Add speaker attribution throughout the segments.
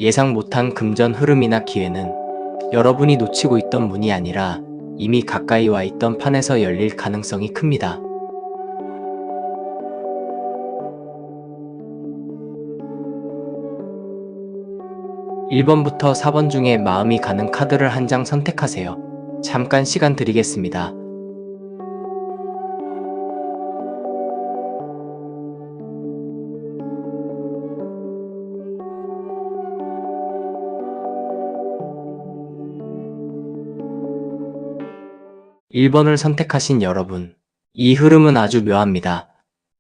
Speaker 1: 예상 못한 금전 흐름이나 기회는 여러분이 놓치고 있던 문이 아니라 이미 가까이 와 있던 판에서 열릴 가능성이 큽니다. 1번부터 4번 중에 마음이 가는 카드를 한 장 선택하세요. 잠깐 시간 드리겠습니다. (1번을) 선택하신 여러분, 이 흐름은 아주 묘합니다.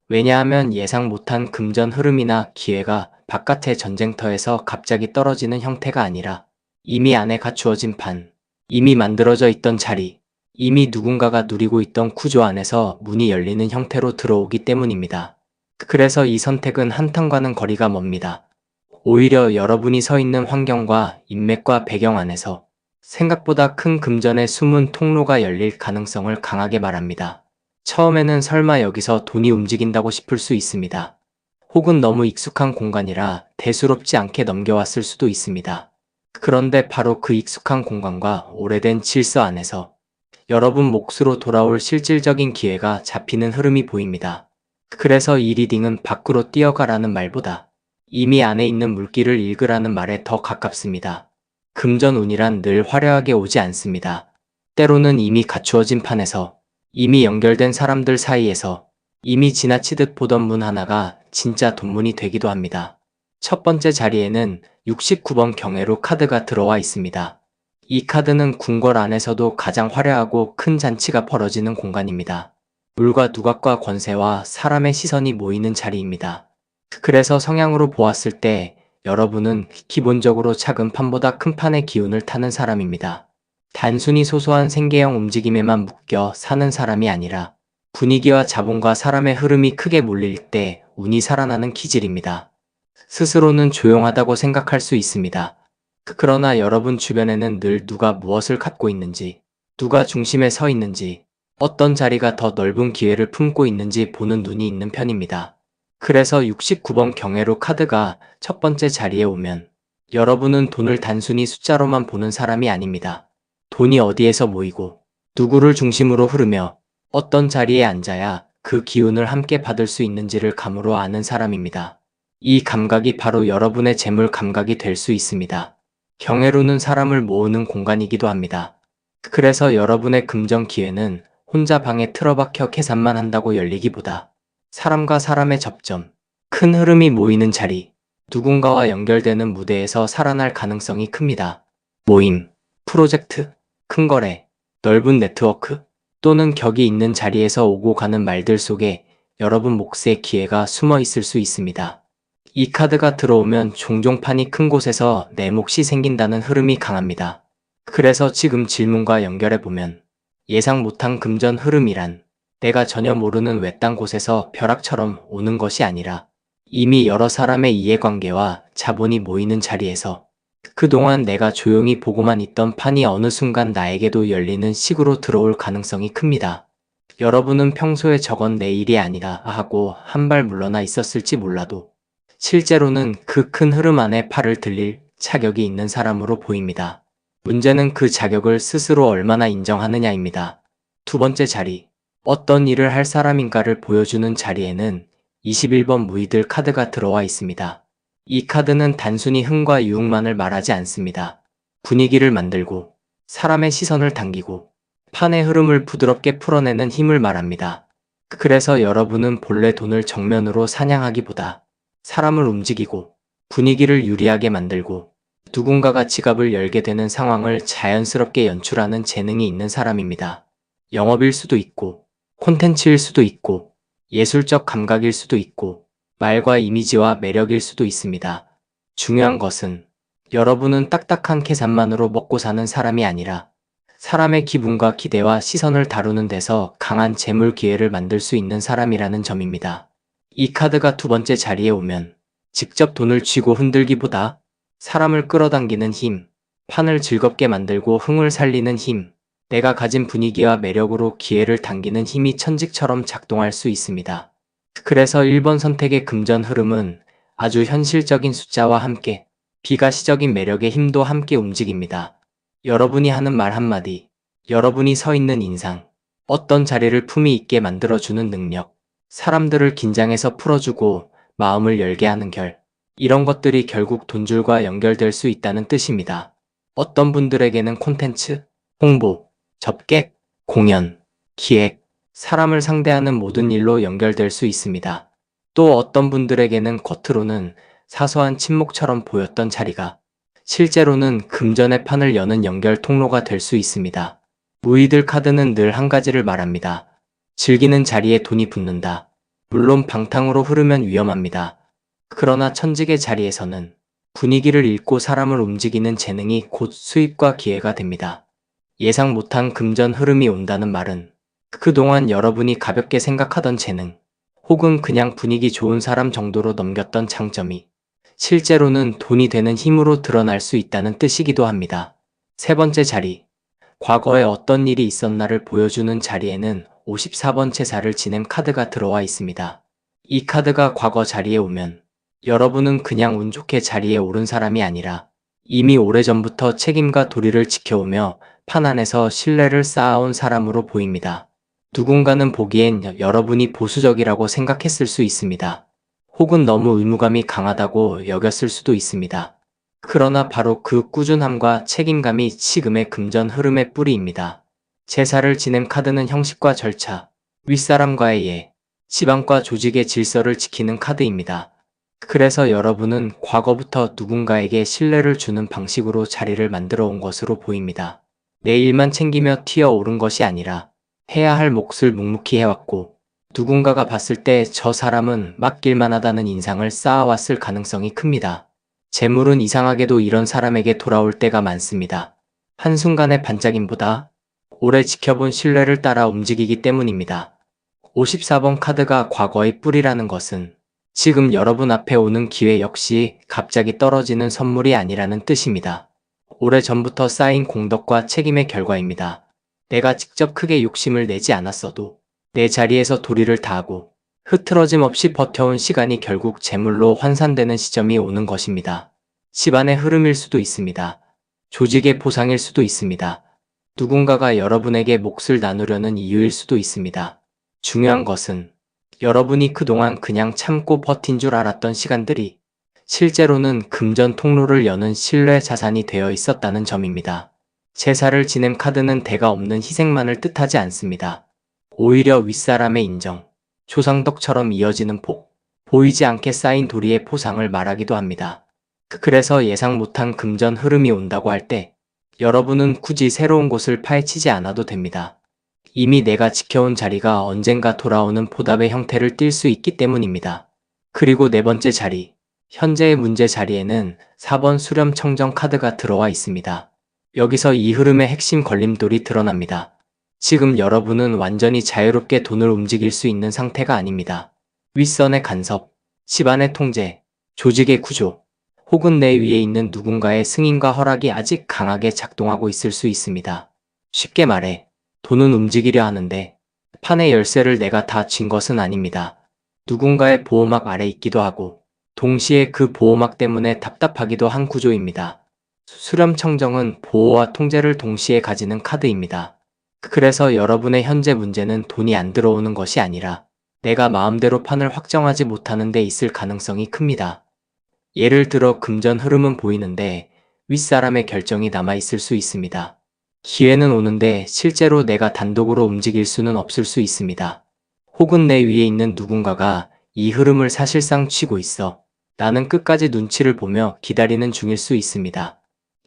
Speaker 1: 왜냐하면 예상 못한 금전 흐름이나 기회가 바깥의 전쟁터에서 갑자기 떨어지는 형태가 아니라 이미 안에 갖추어진 판, 이미 만들어져 있던 자리, 이미 누군가가 누리고 있던 구조 안에서 문이 열리는 형태로 들어오기 때문입니다. 그래서 이 선택은 한탕과는 거리가 멉니다. 오히려 여러분이 서 있는 환경과 인맥과 배경 안에서 생각보다 큰 금전의 숨은 통로가 열릴 가능성을 강하게 말합니다. 처음에는 설마 여기서 돈이 움직인다고 싶을 수 있습니다. 혹은 너무 익숙한 공간이라 대수롭지 않게 넘겨왔을 수도 있습니다. 그런데 바로 그 익숙한 공간과 오래된 질서 안에서 여러분 몫으로 돌아올 실질적인 기회가 잡히는 흐름이 보입니다. 그래서 이 리딩은 밖으로 뛰어가라는 말보다 이미 안에 있는 물길을 읽으라는 말에 더 가깝습니다. 금전운이란 늘 화려하게 오지 않습니다. 때로는 이미 갖추어진 판에서, 이미 연결된 사람들 사이에서, 이미 지나치듯 보던 문 하나가 진짜 돈문이 되기도 합니다. 첫 번째 자리에는 69번 경애로 카드가 들어와 있습니다. 이 카드는 궁궐 안에서도 가장 화려하고 큰 잔치가 벌어지는 공간입니다. 물과 누각과 권세와 사람의 시선이 모이는 자리입니다. 그래서 성향으로 보았을 때 여러분은 기본적으로 작은 판보다 큰 판의 기운을 타는 사람입니다. 단순히 소소한 생계형 움직임에만 묶여 사는 사람이 아니라 분위기와 자본과 사람의 흐름이 크게 몰릴 때 운이 살아나는 기질입니다. 스스로는 조용하다고 생각할 수 있습니다. 그러나 여러분 주변에는 늘 누가 무엇을 갖고 있는지, 누가 중심에 서 있는지, 어떤 자리가 더 넓은 기회를 품고 있는지 보는 눈이 있는 편입니다. 그래서 69번 경애로 카드가 첫 번째 자리에 오면 여러분은 돈을 단순히 숫자로만 보는 사람이 아닙니다. 돈이 어디에서 모이고 누구를 중심으로 흐르며 어떤 자리에 앉아야 그 기운을 함께 받을 수 있는지를 감으로 아는 사람입니다. 이 감각이 바로 여러분의 재물 감각이 될 수 있습니다. 경애로는 사람을 모으는 공간이기도 합니다. 그래서 여러분의 금전 기회는 혼자 방에 틀어박혀 계산만 한다고 열리기보다 사람과 사람의 접점, 큰 흐름이 모이는 자리, 누군가와 연결되는 무대에서 살아날 가능성이 큽니다. 모임, 프로젝트, 큰 거래, 넓은 네트워크, 또는 격이 있는 자리에서 오고 가는 말들 속에 여러분 몫의 기회가 숨어 있을 수 있습니다. 이 카드가 들어오면 종종 판이 큰 곳에서 내 몫이 생긴다는 흐름이 강합니다. 그래서 지금 질문과 연결해보면 예상 못한 금전 흐름이란 내가 전혀 모르는 외딴 곳에서 벼락처럼 오는 것이 아니라 이미 여러 사람의 이해관계와 자본이 모이는 자리에서 그동안 내가 조용히 보고만 있던 판이 어느 순간 나에게도 열리는 식으로 들어올 가능성이 큽니다. 여러분은 평소에 저건 내 일이 아니라 하고 한 발 물러나 있었을지 몰라도 실제로는 그 큰 흐름 안에 팔을 들릴 자격이 있는 사람으로 보입니다. 문제는 그 자격을 스스로 얼마나 인정하느냐입니다. 두 번째 자리, 어떤 일을 할 사람인가를 보여주는 자리에는 21번 무의들 카드가 들어와 있습니다. 이 카드는 단순히 흥과 유흥만을 말하지 않습니다. 분위기를 만들고 사람의 시선을 당기고 판의 흐름을 부드럽게 풀어내는 힘을 말합니다. 그래서 여러분은 본래 돈을 정면으로 사냥하기보다 사람을 움직이고 분위기를 유리하게 만들고 누군가가 지갑을 열게 되는 상황을 자연스럽게 연출하는 재능이 있는 사람입니다. 영업일 수도 있고 콘텐츠일 수도 있고 예술적 감각일 수도 있고 말과 이미지와 매력일 수도 있습니다. 중요한 것은 여러분은 딱딱한 계산만으로 먹고 사는 사람이 아니라 사람의 기분과 기대와 시선을 다루는 데서 강한 재물 기회를 만들 수 있는 사람이라는 점입니다. 이 카드가 두 번째 자리에 오면 직접 돈을 쥐고 흔들기보다 사람을 끌어당기는 힘, 판을 즐겁게 만들고 흥을 살리는 힘, 내가 가진 분위기와 매력으로 기회를 당기는 힘이 천직처럼 작동할 수 있습니다. 그래서 1번 선택의 금전 흐름은 아주 현실적인 숫자와 함께 비가시적인 매력의 힘도 함께 움직입니다. 여러분이 하는 말 한마디, 여러분이 서 있는 인상, 어떤 자리를 품위 있게 만들어주는 능력, 사람들을 긴장해서 풀어주고 마음을 열게 하는 이런 것들이 결국 돈줄과 연결될 수 있다는 뜻입니다. 어떤 분들에게는 콘텐츠, 홍보, 접객, 공연, 기획, 사람을 상대하는 모든 일로 연결될 수 있습니다. 또 어떤 분들에게는 겉으로는 사소한 침묵처럼 보였던 자리가 실제로는 금전의 판을 여는 연결 통로가 될 수 있습니다. 무의들 카드는 늘 한 가지를 말합니다. 즐기는 자리에 돈이 붙는다. 물론 방탕으로 흐르면 위험합니다. 그러나 천직의 자리에서는 분위기를 읽고 사람을 움직이는 재능이 곧 수입과 기회가 됩니다. 예상 못한 금전 흐름이 온다는 말은 그동안 여러분이 가볍게 생각하던 재능, 혹은 그냥 분위기 좋은 사람 정도로 넘겼던 장점이 실제로는 돈이 되는 힘으로 드러날 수 있다는 뜻이기도 합니다. 세 번째 자리, 과거에 어떤 일이 있었나를 보여주는 자리에는 54번 제사를 지낸 카드가 들어와 있습니다. 이 카드가 과거 자리에 오면 여러분은 그냥 운 좋게 자리에 오른 사람이 아니라 이미 오래전부터 책임과 도리를 지켜오며 판 안에서 신뢰를 쌓아온 사람으로 보입니다. 누군가는 보기엔 여러분이 보수적이라고 생각했을 수 있습니다. 혹은 너무 의무감이 강하다고 여겼을 수도 있습니다. 그러나 바로 그 꾸준함과 책임감이 지금의 금전 흐름의 뿌리입니다. 제사를 지낸 카드는 형식과 절차, 윗사람과의 예, 지방과 조직의 질서를 지키는 카드입니다. 그래서 여러분은 과거부터 누군가에게 신뢰를 주는 방식으로 자리를 만들어 온 것으로 보입니다. 내 일만 챙기며 튀어오른 것이 아니라 해야 할 몫을 묵묵히 해왔고 누군가가 봤을 때 저 사람은 맡길만 하다는 인상을 쌓아왔을 가능성이 큽니다. 재물은 이상하게도 이런 사람에게 돌아올 때가 많습니다. 한순간의 반짝임보다 오래 지켜본 신뢰를 따라 움직이기 때문입니다. 54번 카드가 과거의 뿌리라는 것은 지금 여러분 앞에 오는 기회 역시 갑자기 떨어지는 선물이 아니라는 뜻입니다. 오래전부터 쌓인 공덕과 책임의 결과입니다. 내가 직접 크게 욕심을 내지 않았어도 내 자리에서 도리를 다하고 흐트러짐 없이 버텨온 시간이 결국 재물로 환산되는 시점이 오는 것입니다. 집안의 흐름일 수도 있습니다. 조직의 보상일 수도 있습니다. 누군가가 여러분에게 몫을 나누려는 이유일 수도 있습니다. 중요한 것은 여러분이 그동안 그냥 참고 버틴 줄 알았던 시간들이 실제로는 금전 통로를 여는 신뢰 자산이 되어 있었다는 점입니다. 제사를 지낸 카드는 대가 없는 희생만을 뜻하지 않습니다. 오히려 윗사람의 인정, 조상덕처럼 이어지는 복, 보이지 않게 쌓인 도리의 포상을 말하기도 합니다. 그래서 예상 못한 금전 흐름이 온다고 할 때 여러분은 굳이 새로운 곳을 파헤치지 않아도 됩니다. 이미 내가 지켜온 자리가 언젠가 돌아오는 보답의 형태를 띌 수 있기 때문입니다. 그리고 네 번째 자리, 현재의 문제 자리에는 4번 수렴청정 카드가 들어와 있습니다. 여기서 이 흐름의 핵심 걸림돌이 드러납니다. 지금 여러분은 완전히 자유롭게 돈을 움직일 수 있는 상태가 아닙니다. 윗선의 간섭, 집안의 통제, 조직의 구조, 혹은 내 위에 있는 누군가의 승인과 허락이 아직 강하게 작동하고 있을 수 있습니다. 쉽게 말해 돈은 움직이려 하는데 판의 열쇠를 내가 다 쥔 것은 아닙니다. 누군가의 보호막 아래 있기도 하고 동시에 그 보호막 때문에 답답하기도 한 구조입니다. 수렴청정은 보호와 통제를 동시에 가지는 카드입니다. 그래서 여러분의 현재 문제는 돈이 안 들어오는 것이 아니라 내가 마음대로 판을 확정하지 못하는 데 있을 가능성이 큽니다. 예를 들어 금전 흐름은 보이는데 윗사람의 결정이 남아있을 수 있습니다. 기회는 오는데 실제로 내가 단독으로 움직일 수는 없을 수 있습니다. 혹은 내 위에 있는 누군가가 이 흐름을 사실상 쥐고 있어 나는 끝까지 눈치를 보며 기다리는 중일 수 있습니다.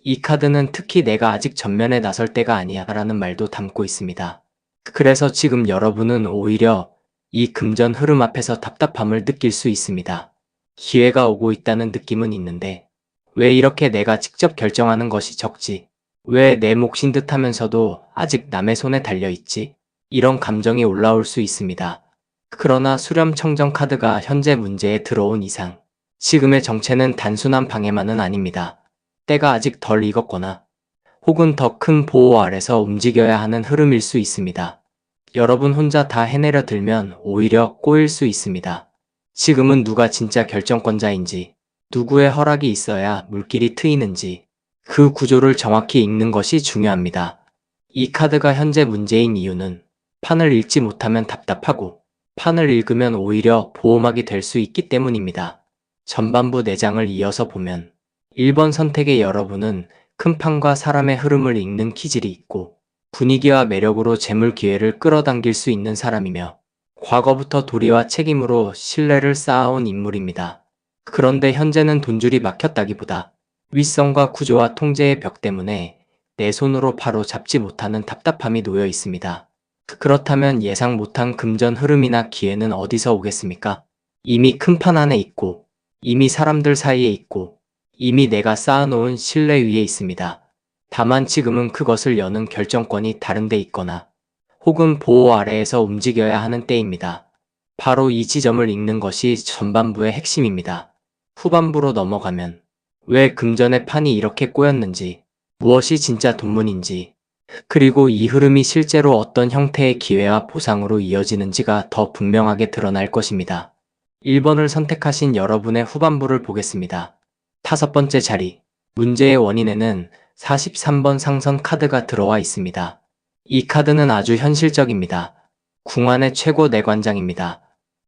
Speaker 1: 이 카드는 특히 내가 아직 전면에 나설 때가 아니야 라는 말도 담고 있습니다. 그래서 지금 여러분은 오히려 이 금전 흐름 앞에서 답답함을 느낄 수 있습니다. 기회가 오고 있다는 느낌은 있는데 왜 이렇게 내가 직접 결정하는 것이 적지? 왜 내 몫인 듯 하면서도 아직 남의 손에 달려있지? 이런 감정이 올라올 수 있습니다. 그러나 수렴청정 카드가 현재 문제에 들어온 이상 지금의 정체는 단순한 방해만은 아닙니다. 때가 아직 덜 익었거나 혹은 더 큰 보호 아래서 움직여야 하는 흐름일 수 있습니다. 여러분 혼자 다 해내려 들면 오히려 꼬일 수 있습니다. 지금은 누가 진짜 결정권자인지, 누구의 허락이 있어야 물길이 트이는지 그 구조를 정확히 읽는 것이 중요합니다. 이 카드가 현재 문제인 이유는 판을 읽지 못하면 답답하고 판을 읽으면 오히려 보호막이 될 수 있기 때문입니다. 전반부 4장을 이어서 보면 1번 선택의 여러분은 큰 판과 사람의 흐름을 읽는 기질이 있고 분위기와 매력으로 재물 기회를 끌어당길 수 있는 사람이며 과거부터 도리와 책임으로 신뢰를 쌓아온 인물입니다. 그런데 현재는 돈줄이 막혔다기보다 윗선과 구조와 통제의 벽 때문에 내 손으로 바로 잡지 못하는 답답함이 놓여 있습니다. 그렇다면 예상 못한 금전 흐름이나 기회는 어디서 오겠습니까? 이미 큰 판 안에 있고, 이미 사람들 사이에 있고, 이미 내가 쌓아놓은 신뢰 위에 있습니다. 다만 지금은 그것을 여는 결정권이 다른 데 있거나 혹은 보호 아래에서 움직여야 하는 때입니다. 바로 이 지점을 읽는 것이 전반부의 핵심입니다. 후반부로 넘어가면 왜 금전의 판이 이렇게 꼬였는지, 무엇이 진짜 돈문인지, 그리고 이 흐름이 실제로 어떤 형태의 기회와 보상으로 이어지는지가 더 분명하게 드러날 것입니다. 1번을 선택하신 여러분의 후반부를 보겠습니다. 5번째 자리, 문제의 원인에는 43번 상선 카드가 들어와 있습니다. 이 카드는 아주 현실적입니다. 궁안의 최고 내관장입니다.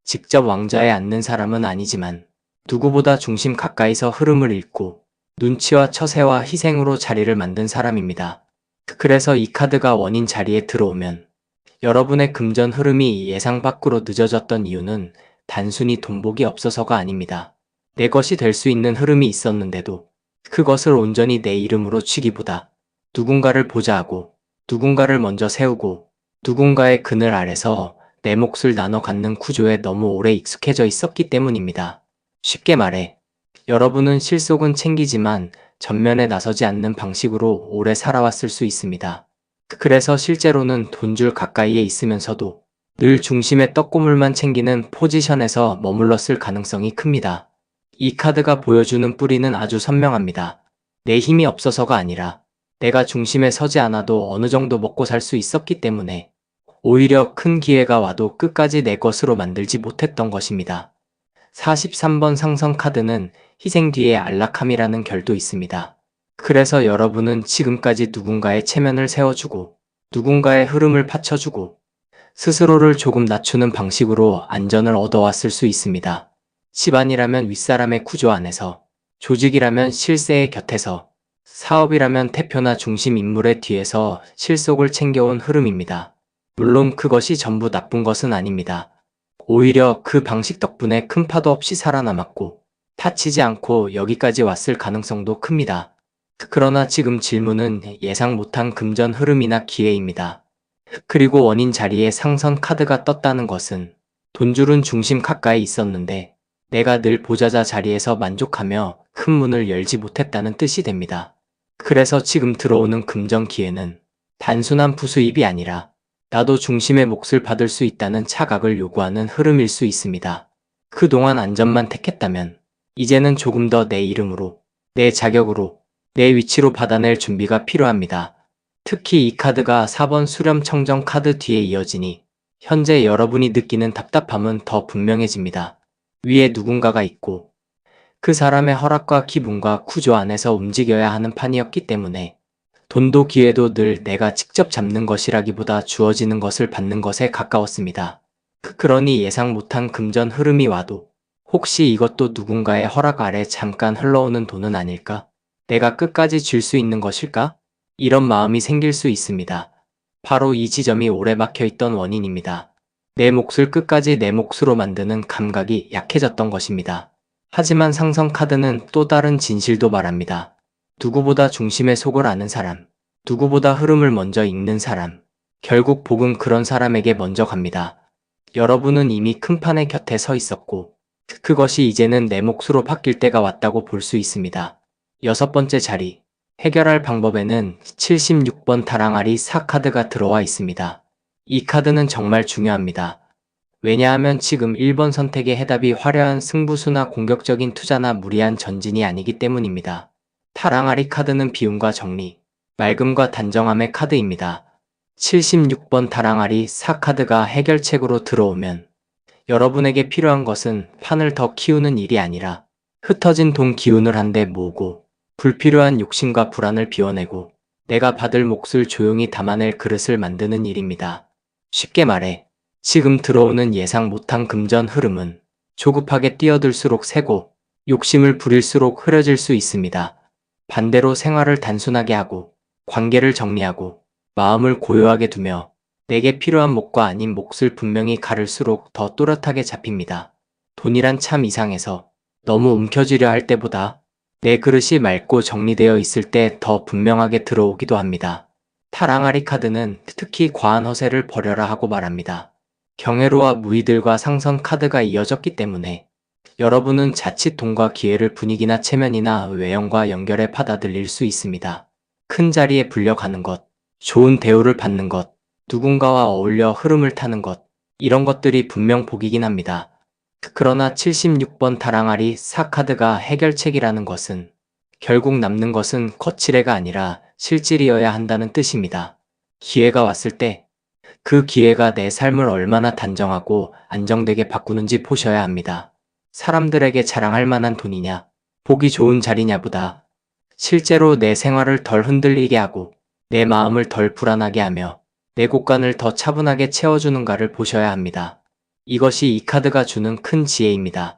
Speaker 1: 직접 왕좌에 앉는 사람은 아니지만 누구보다 중심 가까이서 흐름을 읽고 눈치와 처세와 희생으로 자리를 만든 사람입니다. 그래서 이 카드가 원인 자리에 들어오면 여러분의 금전 흐름이 예상 밖으로 늦어졌던 이유는 단순히 돈복이 없어서가 아닙니다. 내 것이 될 수 있는 흐름이 있었는데도 그것을 온전히 내 이름으로 치기보다 누군가를 보좌하고 누군가를 먼저 세우고 누군가의 그늘 아래서 내 몫을 나눠 갖는 구조에 너무 오래 익숙해져 있었기 때문입니다. 쉽게 말해 여러분은 실속은 챙기지만 전면에 나서지 않는 방식으로 오래 살아왔을 수 있습니다. 그래서 실제로는 돈줄 가까이에 있으면서도 늘 중심의 떡고물만 챙기는 포지션에서 머물렀을 가능성이 큽니다. 이 카드가 보여주는 뿌리는 아주 선명합니다. 내 힘이 없어서가 아니라 내가 중심에 서지 않아도 어느 정도 먹고 살 수 있었기 때문에 오히려 큰 기회가 와도 끝까지 내 것으로 만들지 못했던 것입니다. 43번 상선 카드는 희생 뒤에 안락함이라는 결도 있습니다. 그래서 여러분은 지금까지 누군가의 체면을 세워주고 누군가의 흐름을 받쳐주고 스스로를 조금 낮추는 방식으로 안전을 얻어왔을 수 있습니다. 집안이라면 윗사람의 구조 안에서, 조직이라면 실세의 곁에서, 사업이라면 대표나 중심 인물의 뒤에서 실속을 챙겨온 흐름입니다. 물론 그것이 전부 나쁜 것은 아닙니다. 오히려 그 방식 덕분에 큰 파도 없이 살아남았고 다치지 않고 여기까지 왔을 가능성도 큽니다. 그러나 지금 질문은 예상 못한 금전 흐름이나 기회입니다. 그리고 원인 자리에 상선 카드가 떴다는 것은 돈줄은 중심 가까이 있었는데 내가 늘 보좌자 자리에서 만족하며 큰 문을 열지 못했다는 뜻이 됩니다. 그래서 지금 들어오는 금전 기회는 단순한 부수입이 아니라 나도 중심의 몫을 받을 수 있다는 자각을 요구하는 흐름일 수 있습니다. 그동안 안전만 택했다면 이제는 조금 더 내 이름으로, 내 자격으로, 내 위치로 받아낼 준비가 필요합니다. 특히 이 카드가 4번 수렴 청정 카드 뒤에 이어지니 현재 여러분이 느끼는 답답함은 더 분명해집니다. 위에 누군가가 있고 그 사람의 허락과 기분과 구조 안에서 움직여야 하는 판이었기 때문에 돈도 기회도 늘 내가 직접 잡는 것이라기보다 주어지는 것을 받는 것에 가까웠습니다. 그러니 예상 못한 금전 흐름이 와도 혹시 이것도 누군가의 허락 아래 잠깐 흘러오는 돈은 아닐까? 내가 끝까지 줄 수 있는 것일까? 이런 마음이 생길 수 있습니다. 바로 이 지점이 오래 막혀있던 원인입니다. 내 몫을 끝까지 내 몫으로 만드는 감각이 약해졌던 것입니다. 하지만 상선 카드는 또 다른 진실도 말합니다. 누구보다 중심의 속을 아는 사람, 누구보다 흐름을 먼저 읽는 사람, 결국 복은 그런 사람에게 먼저 갑니다. 여러분은 이미 큰 판의 곁에 서 있었고 그것이 이제는 내 몫으로 바뀔 때가 왔다고 볼 수 있습니다. 6번째 자리, 해결할 방법에는 76번 다랑아리 4카드가 들어와 있습니다. 이 카드는 정말 중요합니다. 왜냐하면 지금 1번 선택의 해답이 화려한 승부수나 공격적인 투자나 무리한 전진이 아니기 때문입니다. 다랑아리 카드는 비움과 정리, 맑음과 단정함의 카드입니다. 76번 다랑아리 4카드가 해결책으로 들어오면 여러분에게 필요한 것은 판을 더 키우는 일이 아니라 흩어진 돈 기운을 한데 모으고 불필요한 욕심과 불안을 비워내고 내가 받을 몫을 조용히 담아낼 그릇을 만드는 일입니다. 쉽게 말해 지금 들어오는 예상 못한 금전 흐름은 조급하게 뛰어들수록 새고 욕심을 부릴수록 흐려질 수 있습니다. 반대로 생활을 단순하게 하고 관계를 정리하고 마음을 고요하게 두며 내게 필요한 몫과 아닌 몫을 분명히 가를수록 더 또렷하게 잡힙니다. 돈이란 참 이상해서 너무 움켜쥐려 할 때보다 내 그릇이 맑고 정리되어 있을 때 더 분명하게 들어오기도 합니다. 타랑아리 카드는 특히 과한 허세를 버려라 하고 말합니다. 경애로와 무의들과 상선 카드가 이어졌기 때문에 여러분은 자칫 돈과 기회를 분위기나 체면이나 외형과 연결해 받아들일 수 있습니다. 큰 자리에 불려가는 것, 좋은 대우를 받는 것, 누군가와 어울려 흐름을 타는 것, 이런 것들이 분명 복이긴 합니다. 그러나 76번 타랑아리 4카드가 해결책이라는 것은 결국 남는 것은 거칠애가 아니라 실질이어야 한다는 뜻입니다. 기회가 왔을 때 그 기회가 내 삶을 얼마나 단정하고 안정되게 바꾸는지 보셔야 합니다. 사람들에게 자랑할 만한 돈이냐, 보기 좋은 자리냐보다 실제로 내 생활을 덜 흔들리게 하고 내 마음을 덜 불안하게 하며 내 곳간을 더 차분하게 채워주는가를 보셔야 합니다. 이것이 이 카드가 주는 큰 지혜입니다.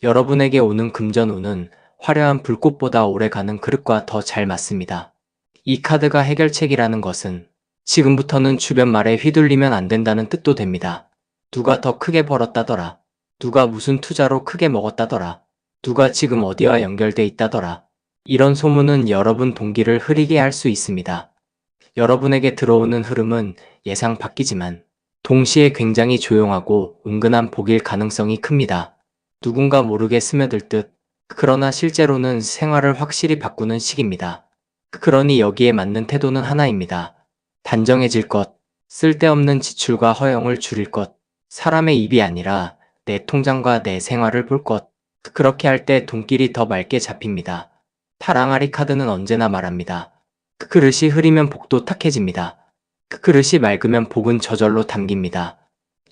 Speaker 1: 여러분에게 오는 금전운은 화려한 불꽃보다 오래가는 그릇과 더 잘 맞습니다. 이 카드가 해결책이라는 것은 지금부터는 주변 말에 휘둘리면 안 된다는 뜻도 됩니다. 누가 더 크게 벌었다더라. 누가 무슨 투자로 크게 먹었다더라. 누가 지금 어디와 연결돼 있다더라. 이런 소문은 여러분 동기를 흐리게 할 수 있습니다. 여러분에게 들어오는 흐름은 예상 밖이지만 동시에 굉장히 조용하고 은근한 복일 가능성이 큽니다. 누군가 모르게 스며들 듯, 그러나 실제로는 생활을 확실히 바꾸는 시기입니다. 그러니 여기에 맞는 태도는 하나입니다. 단정해질 것, 쓸데없는 지출과 허용을 줄일 것, 사람의 입이 아니라 내 통장과 내 생활을 볼 것, 그렇게 할 때 돈길이 더 맑게 잡힙니다. 타랑아리 카드는 언제나 말합니다. 그 그릇이 흐리면 복도 탁해집니다. 그 그릇이 맑으면 복은 저절로 담깁니다.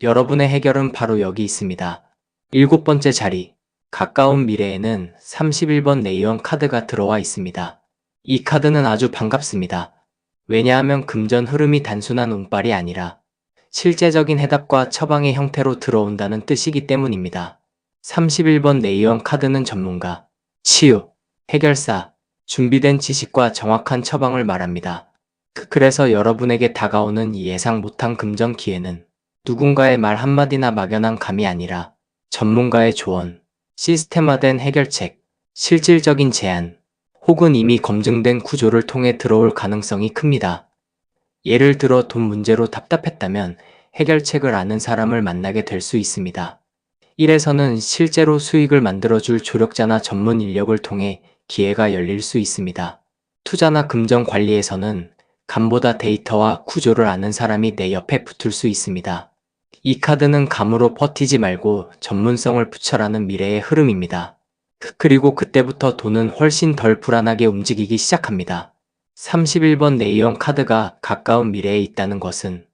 Speaker 1: 여러분의 해결은 바로 여기 있습니다. 7번째 자리, 가까운 미래에는 31번 네이원 카드가 들어와 있습니다. 이 카드는 아주 반갑습니다. 왜냐하면 금전 흐름이 단순한 운빨이 아니라 실제적인 해답과 처방의 형태로 들어온다는 뜻이기 때문입니다. 31번 네이원 카드는 전문가, 치유, 해결사, 준비된 지식과 정확한 처방을 말합니다. 그래서 여러분에게 다가오는 이 예상 못한 금전 기회는 누군가의 말 한마디나 막연한 감이 아니라 전문가의 조언, 시스템화된 해결책, 실질적인 제안, 혹은 이미 검증된 구조를 통해 들어올 가능성이 큽니다. 예를 들어 돈 문제로 답답했다면 해결책을 아는 사람을 만나게 될 수 있습니다. 1에서는 실제로 수익을 만들어줄 조력자나 전문 인력을 통해 기회가 열릴 수 있습니다. 투자나 금전 관리에서는 감보다 데이터와 구조를 아는 사람이 내 옆에 붙을 수 있습니다. 이 카드는 감으로 버티지 말고 전문성을 붙여라는 미래의 흐름입니다. 그리고 그때부터 돈은 훨씬 덜 불안하게 움직이기 시작합니다. 31번 네이원 카드가 가까운 미래에 있다는 것은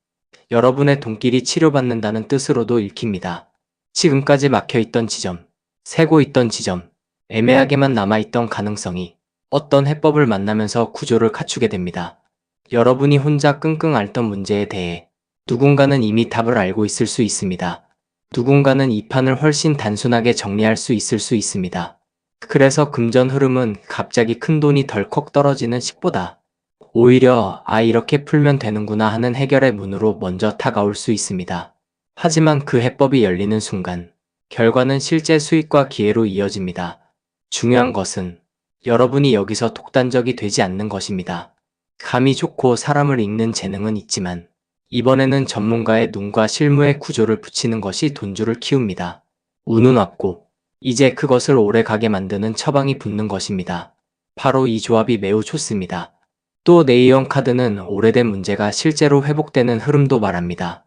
Speaker 1: 여러분의 돈길이 치료받는다는 뜻으로도 읽힙니다. 지금까지 막혀있던 지점, 새고 있던 지점, 애매하게만 남아있던 가능성이 어떤 해법을 만나면서 구조를 갖추게 됩니다. 여러분이 혼자 끙끙 앓던 문제에 대해 누군가는 이미 답을 알고 있을 수 있습니다. 누군가는 이 판을 훨씬 단순하게 정리할 수 있을 수 있습니다. 그래서 금전 흐름은 갑자기 큰 돈이 덜컥 떨어지는 식보다 오히려 이렇게 풀면 되는구나 하는 해결의 문으로 먼저 다가올 수 있습니다. 하지만 그 해법이 열리는 순간 결과는 실제 수익과 기회로 이어집니다. 중요한 것은 여러분이 여기서 독단적이 되지 않는 것입니다. 감이 좋고 사람을 읽는 재능은 있지만 이번에는 전문가의 눈과 실무의 구조를 붙이는 것이 돈줄을 키웁니다. 운은 왔고 이제 그것을 오래 가게 만드는 처방이 붙는 것입니다. 바로 이 조합이 매우 좋습니다. 또 네이원 카드는 오래된 문제가 실제로 회복되는 흐름도 말합니다.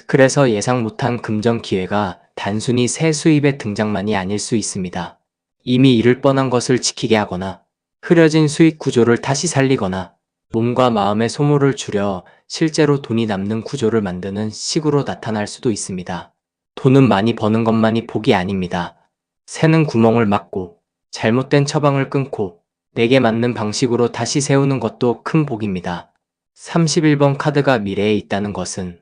Speaker 1: 그래서 예상 못한 금전 기회가 단순히 새 수입의 등장만이 아닐 수 있습니다. 이미 잃을 뻔한 것을 지키게 하거나 흐려진 수익 구조를 다시 살리거나 몸과 마음의 소모를 줄여 실제로 돈이 남는 구조를 만드는 식으로 나타날 수도 있습니다. 돈은 많이 버는 것만이 복이 아닙니다. 새는 구멍을 막고 잘못된 처방을 끊고 내게 맞는 방식으로 다시 세우는 것도 큰 복입니다. 31번 카드가 미래에 있다는 것은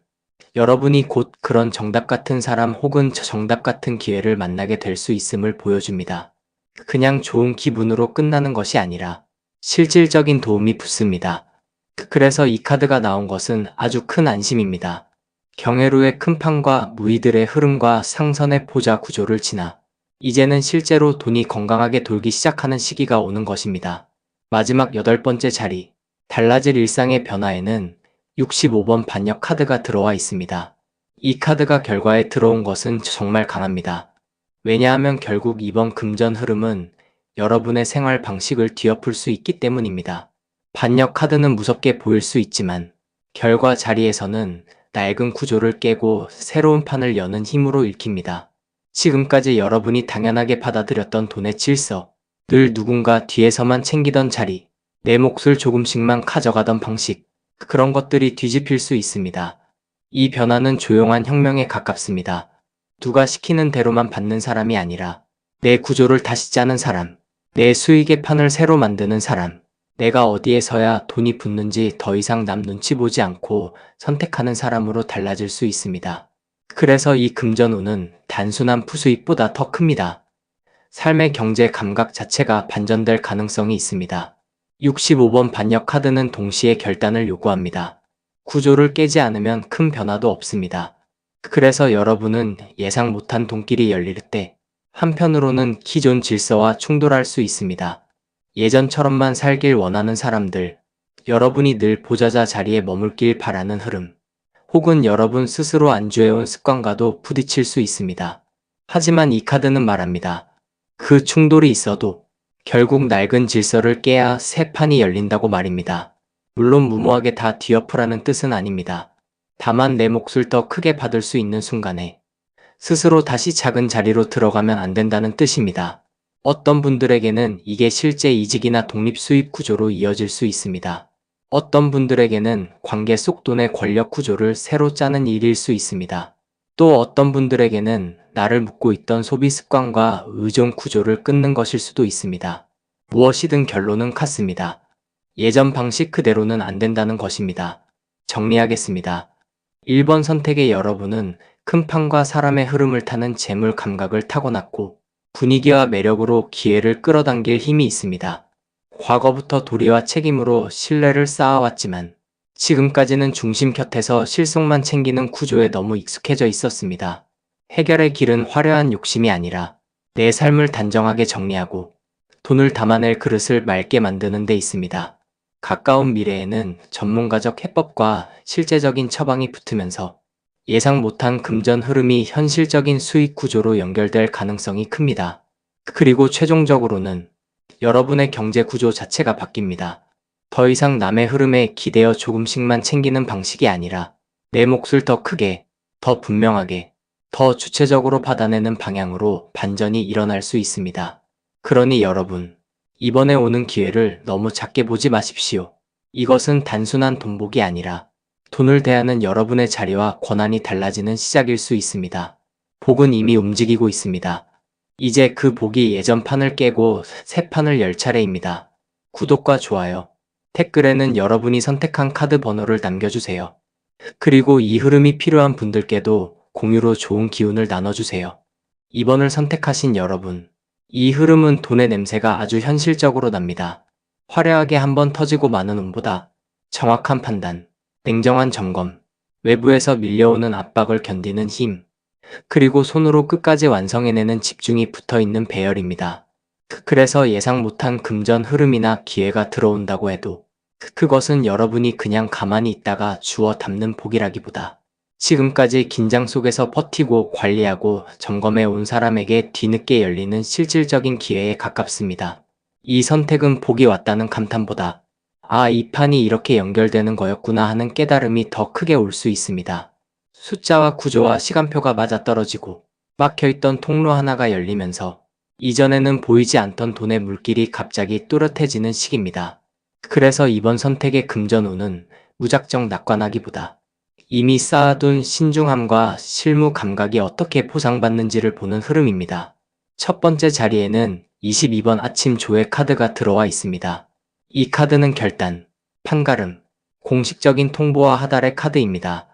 Speaker 1: 여러분이 곧 그런 정답 같은 사람 혹은 정답 같은 기회를 만나게 될 수 있음을 보여줍니다. 그냥 좋은 기분으로 끝나는 것이 아니라 실질적인 도움이 붙습니다. 그래서 이 카드가 나온 것은 아주 큰 안심입니다. 경회로의 큰 판과 무의들의 흐름과 상선의 포자 구조를 지나 이제는 실제로 돈이 건강하게 돌기 시작하는 시기가 오는 것입니다. 마지막 8번째 자리, 달라질 일상의 변화에는 65번 반역 카드가 들어와 있습니다. 이 카드가 결과에 들어온 것은 정말 강합니다. 왜냐하면 결국 이번 금전 흐름은 여러분의 생활 방식을 뒤엎을 수 있기 때문입니다. 반역 카드는 무섭게 보일 수 있지만 결과 자리에서는 낡은 구조를 깨고 새로운 판을 여는 힘으로 읽힙니다. 지금까지 여러분이 당연하게 받아들였던 돈의 질서, 늘 누군가 뒤에서만 챙기던 자리, 내 몫을 조금씩만 가져가던 방식, 그런 것들이 뒤집힐 수 있습니다. 이 변화는 조용한 혁명에 가깝습니다. 누가 시키는 대로만 받는 사람이 아니라 내 구조를 다시 짜는 사람, 내 수익의 판을 새로 만드는 사람, 내가 어디에 서야 돈이 붙는지 더 이상 남 눈치 보지 않고 선택하는 사람으로 달라질 수 있습니다. 그래서 이 금전운은 단순한 푸수입보다 더 큽니다. 삶의 경제 감각 자체가 반전될 가능성이 있습니다. 65번 반역 카드는 동시에 결단을 요구합니다. 구조를 깨지 않으면 큰 변화도 없습니다. 그래서 여러분은 예상 못한 돈길이 열릴 때 한편으로는 기존 질서와 충돌할 수 있습니다. 예전처럼만 살길 원하는 사람들, 여러분이 늘 보좌자 자리에 머물길 바라는 흐름, 혹은 여러분 스스로 안주해온 습관과도 부딪힐 수 있습니다. 하지만 이 카드는 말합니다. 그 충돌이 있어도 결국 낡은 질서를 깨야 새 판이 열린다고 말입니다. 물론 무모하게 다 뒤엎으라는 뜻은 아닙니다. 다만 내 몫을 더 크게 받을 수 있는 순간에 스스로 다시 작은 자리로 들어가면 안 된다는 뜻입니다. 어떤 분들에게는 이게 실제 이직이나 독립 수입 구조로 이어질 수 있습니다. 어떤 분들에게는 관계 속 돈의 권력 구조를 새로 짜는 일일 수 있습니다. 또 어떤 분들에게는 나를 묶고 있던 소비 습관과 의존 구조를 끊는 것일 수도 있습니다. 무엇이든 결론은 같습니다. 예전 방식 그대로는 안 된다는 것입니다. 정리하겠습니다. 1번 선택의 여러분은 큰 판과 사람의 흐름을 타는 재물 감각을 타고났고 분위기와 매력으로 기회를 끌어당길 힘이 있습니다. 과거부터 도리와 책임으로 신뢰를 쌓아왔지만 지금까지는 중심 곁에서 실속만 챙기는 구조에 너무 익숙해져 있었습니다. 해결의 길은 화려한 욕심이 아니라 내 삶을 단정하게 정리하고 돈을 담아낼 그릇을 맑게 만드는 데 있습니다. 가까운 미래에는 전문가적 해법과 실제적인 처방이 붙으면서 예상 못한 금전 흐름이 현실적인 수익 구조로 연결될 가능성이 큽니다. 그리고 최종적으로는 여러분의 경제 구조 자체가 바뀝니다. 더 이상 남의 흐름에 기대어 조금씩만 챙기는 방식이 아니라 내 몫을 더 크게, 더 분명하게, 더 주체적으로 받아내는 방향으로 반전이 일어날 수 있습니다. 그러니 여러분, 이번에 오는 기회를 너무 작게 보지 마십시오. 이것은 단순한 돈복이 아니라 돈을 대하는 여러분의 자리와 권한이 달라지는 시작일 수 있습니다. 복은 이미 움직이고 있습니다. 이제 그 복이 예전 판을 깨고 새 판을 열 차례입니다. 구독과 좋아요, 댓글에는 여러분이 선택한 카드 번호를 남겨주세요. 그리고 이 흐름이 필요한 분들께도 공유로 좋은 기운을 나눠주세요. 2번을 선택하신 여러분, 이 흐름은 돈의 냄새가 아주 현실적으로 납니다. 화려하게 한번 터지고 마는 운보다 정확한 판단, 냉정한 점검, 외부에서 밀려오는 압박을 견디는 힘, 그리고 손으로 끝까지 완성해내는 집중이 붙어있는 배열입니다. 그래서 예상 못한 금전 흐름이나 기회가 들어온다고 해도 그것은 여러분이 그냥 가만히 있다가 주워 담는 복이라기보다 지금까지 긴장 속에서 버티고 관리하고 점검해 온 사람에게 뒤늦게 열리는 실질적인 기회에 가깝습니다. 이 선택은 복이 왔다는 감탄보다 아, 이 판이 이렇게 연결되는 거였구나 하는 깨달음이 더 크게 올 수 있습니다. 숫자와 구조와 시간표가 맞아떨어지고 막혀있던 통로 하나가 열리면서 이전에는 보이지 않던 돈의 물길이 갑자기 뚜렷해지는 시기입니다. 그래서 이번 선택의 금전운은 무작정 낙관하기보다 이미 쌓아둔 신중함과 실무 감각이 어떻게 보상받는지를 보는 흐름입니다. 첫 번째 자리에는 22번 아침 조회 카드가 들어와 있습니다. 이 카드는 결단, 판가름, 공식적인 통보와 하달의 카드입니다.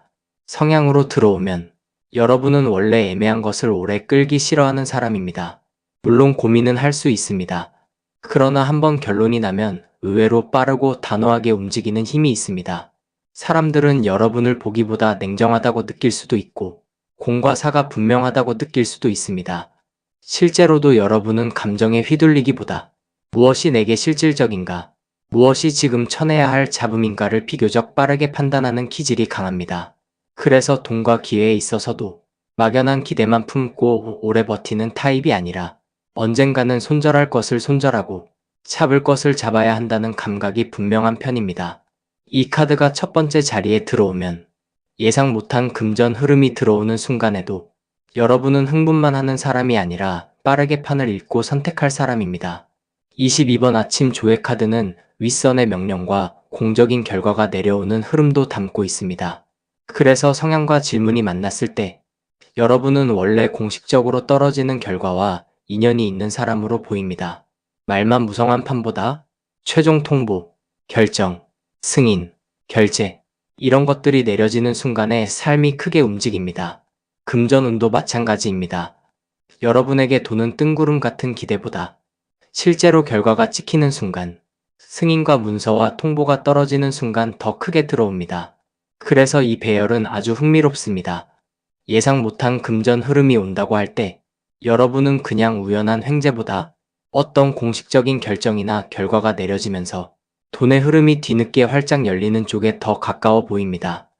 Speaker 1: 성향으로 들어오면 여러분은 원래 애매한 것을 오래 끌기 싫어하는 사람입니다. 물론 고민은 할 수 있습니다. 그러나 한번 결론이 나면 의외로 빠르고 단호하게 움직이는 힘이 있습니다. 사람들은 여러분을 보기보다 냉정하다고 느낄 수도 있고 공과 사가 분명하다고 느낄 수도 있습니다. 실제로도 여러분은 감정에 휘둘리기보다 무엇이 내게 실질적인가, 무엇이 지금 쳐내야 할 잡음인가를 비교적 빠르게 판단하는 기질이 강합니다. 그래서 돈과 기회에 있어서도 막연한 기대만 품고 오래 버티는 타입이 아니라 언젠가는 손절할 것을 손절하고 잡을 것을 잡아야 한다는 감각이 분명한 편입니다. 이 카드가 첫 번째 자리에 들어오면 예상 못한 금전 흐름이 들어오는 순간에도 여러분은 흥분만 하는 사람이 아니라 빠르게 판을 읽고 선택할 사람입니다. 22번 아침 조회 카드는 윗선의 명령과 공적인 결과가 내려오는 흐름도 담고 있습니다. 그래서 성향과 질문이 만났을 때 여러분은 원래 공식적으로 떨어지는 결과와 인연이 있는 사람으로 보입니다. 말만 무성한 판보다 최종 통보, 결정, 승인, 결제 이런 것들이 내려지는 순간에 삶이 크게 움직입니다. 금전운도 마찬가지입니다. 여러분에게 돈은 뜬구름 같은 기대보다 실제로 결과가 찍히는 순간, 승인과 문서와 통보가 떨어지는 순간 더 크게 들어옵니다. 그래서 이 배열은 아주 흥미롭습니다. 예상 못한 금전 흐름이 온다고 할 때 여러분은 그냥 우연한 횡재보다 어떤 공식적인 결정이나 결과가 내려지면서 돈의 흐름이 뒤늦게 활짝 열리는 쪽에 더 가까워 보입니다.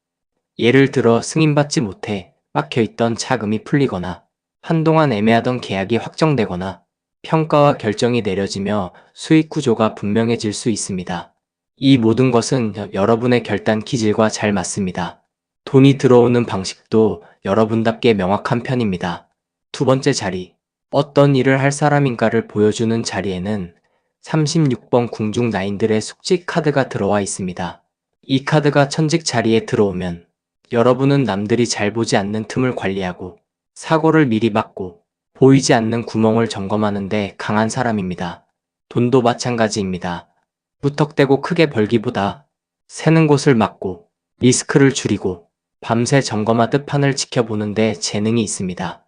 Speaker 1: 예를 들어 승인받지 못해 막혀있던 차금이 풀리거나 한동안 애매하던 계약이 확정되거나 평가와 결정이 내려지며 수익 구조가 분명해질 수 있습니다. 이 모든 것은 여러분의 결단 기질과 잘 맞습니다. 돈이 들어오는 방식도 여러분답게 명확한 편입니다. 두 번째 자리, 어떤 일을 할 사람인가를 보여주는 자리에는 36번 궁중 나인들의 숙직 카드가 들어와 있습니다. 이 카드가 천직 자리에 들어오면 여러분은 남들이 잘 보지 않는 틈을 관리하고 사고를 미리 막고 보이지 않는 구멍을 점검하는 데 강한 사람입니다. 돈도 마찬가지입니다. 무턱대고 크게 벌기보다 새는 곳을 막고 리스크를 줄이고 밤새 점검하듯 판을 지켜보는 데 재능이 있습니다.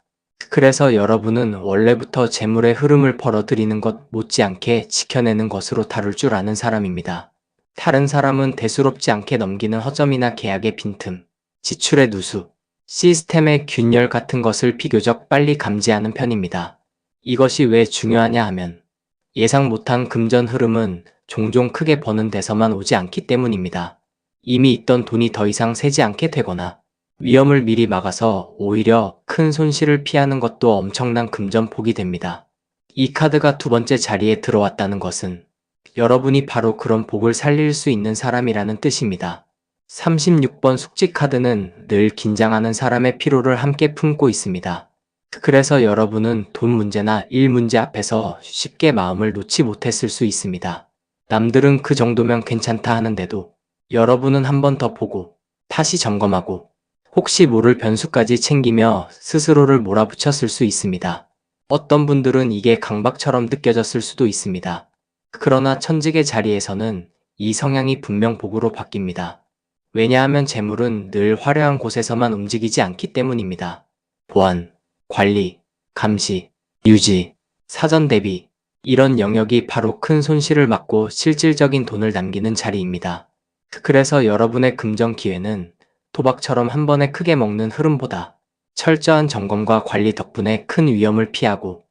Speaker 1: 그래서 여러분은 원래부터 재물의 흐름을 벌어들이는 것 못지않게 지켜내는 것으로 다룰 줄 아는 사람입니다. 다른 사람은 대수롭지 않게 넘기는 허점이나 계약의 빈틈, 지출의 누수, 시스템의 균열 같은 것을 비교적 빨리 감지하는 편입니다. 이것이 왜 중요하냐 하면 예상 못한 금전 흐름은 종종 크게 버는 데서만 오지 않기 때문입니다. 이미 있던 돈이 더 이상 새지 않게 되거나 위험을 미리 막아서 오히려 큰 손실을 피하는 것도 엄청난 금전폭이 됩니다. 이 카드가 두 번째 자리에 들어왔다는 것은 여러분이 바로 그런 복을 살릴 수 있는 사람이라는 뜻입니다. 36번 숙직 카드는 늘 긴장하는 사람의 피로를 함께 품고 있습니다. 그래서 여러분은 돈 문제나 일 문제 앞에서 쉽게 마음을 놓지 못했을 수 있습니다. 남들은 그 정도면 괜찮다 하는데도 여러분은 한 번 더 보고 다시 점검하고 혹시 모를 변수까지 챙기며 스스로를 몰아붙였을 수 있습니다. 어떤 분들은 이게 강박처럼 느껴졌을 수도 있습니다. 그러나 천직의 자리에서는 이 성향이 분명 복으로 바뀝니다. 왜냐하면 재물은 늘 화려한 곳에서만 움직이지 않기 때문입니다. 보안, 관리, 감시, 유지, 사전 대비 이런 영역이 바로 큰 손실을 막고 실질적인 돈을 남기는 자리입니다. 그래서 여러분의 금전 기회는 도박처럼 한 번에 크게 먹는 흐름보다 철저한 점검과 관리 덕분에 큰 위험을 피하고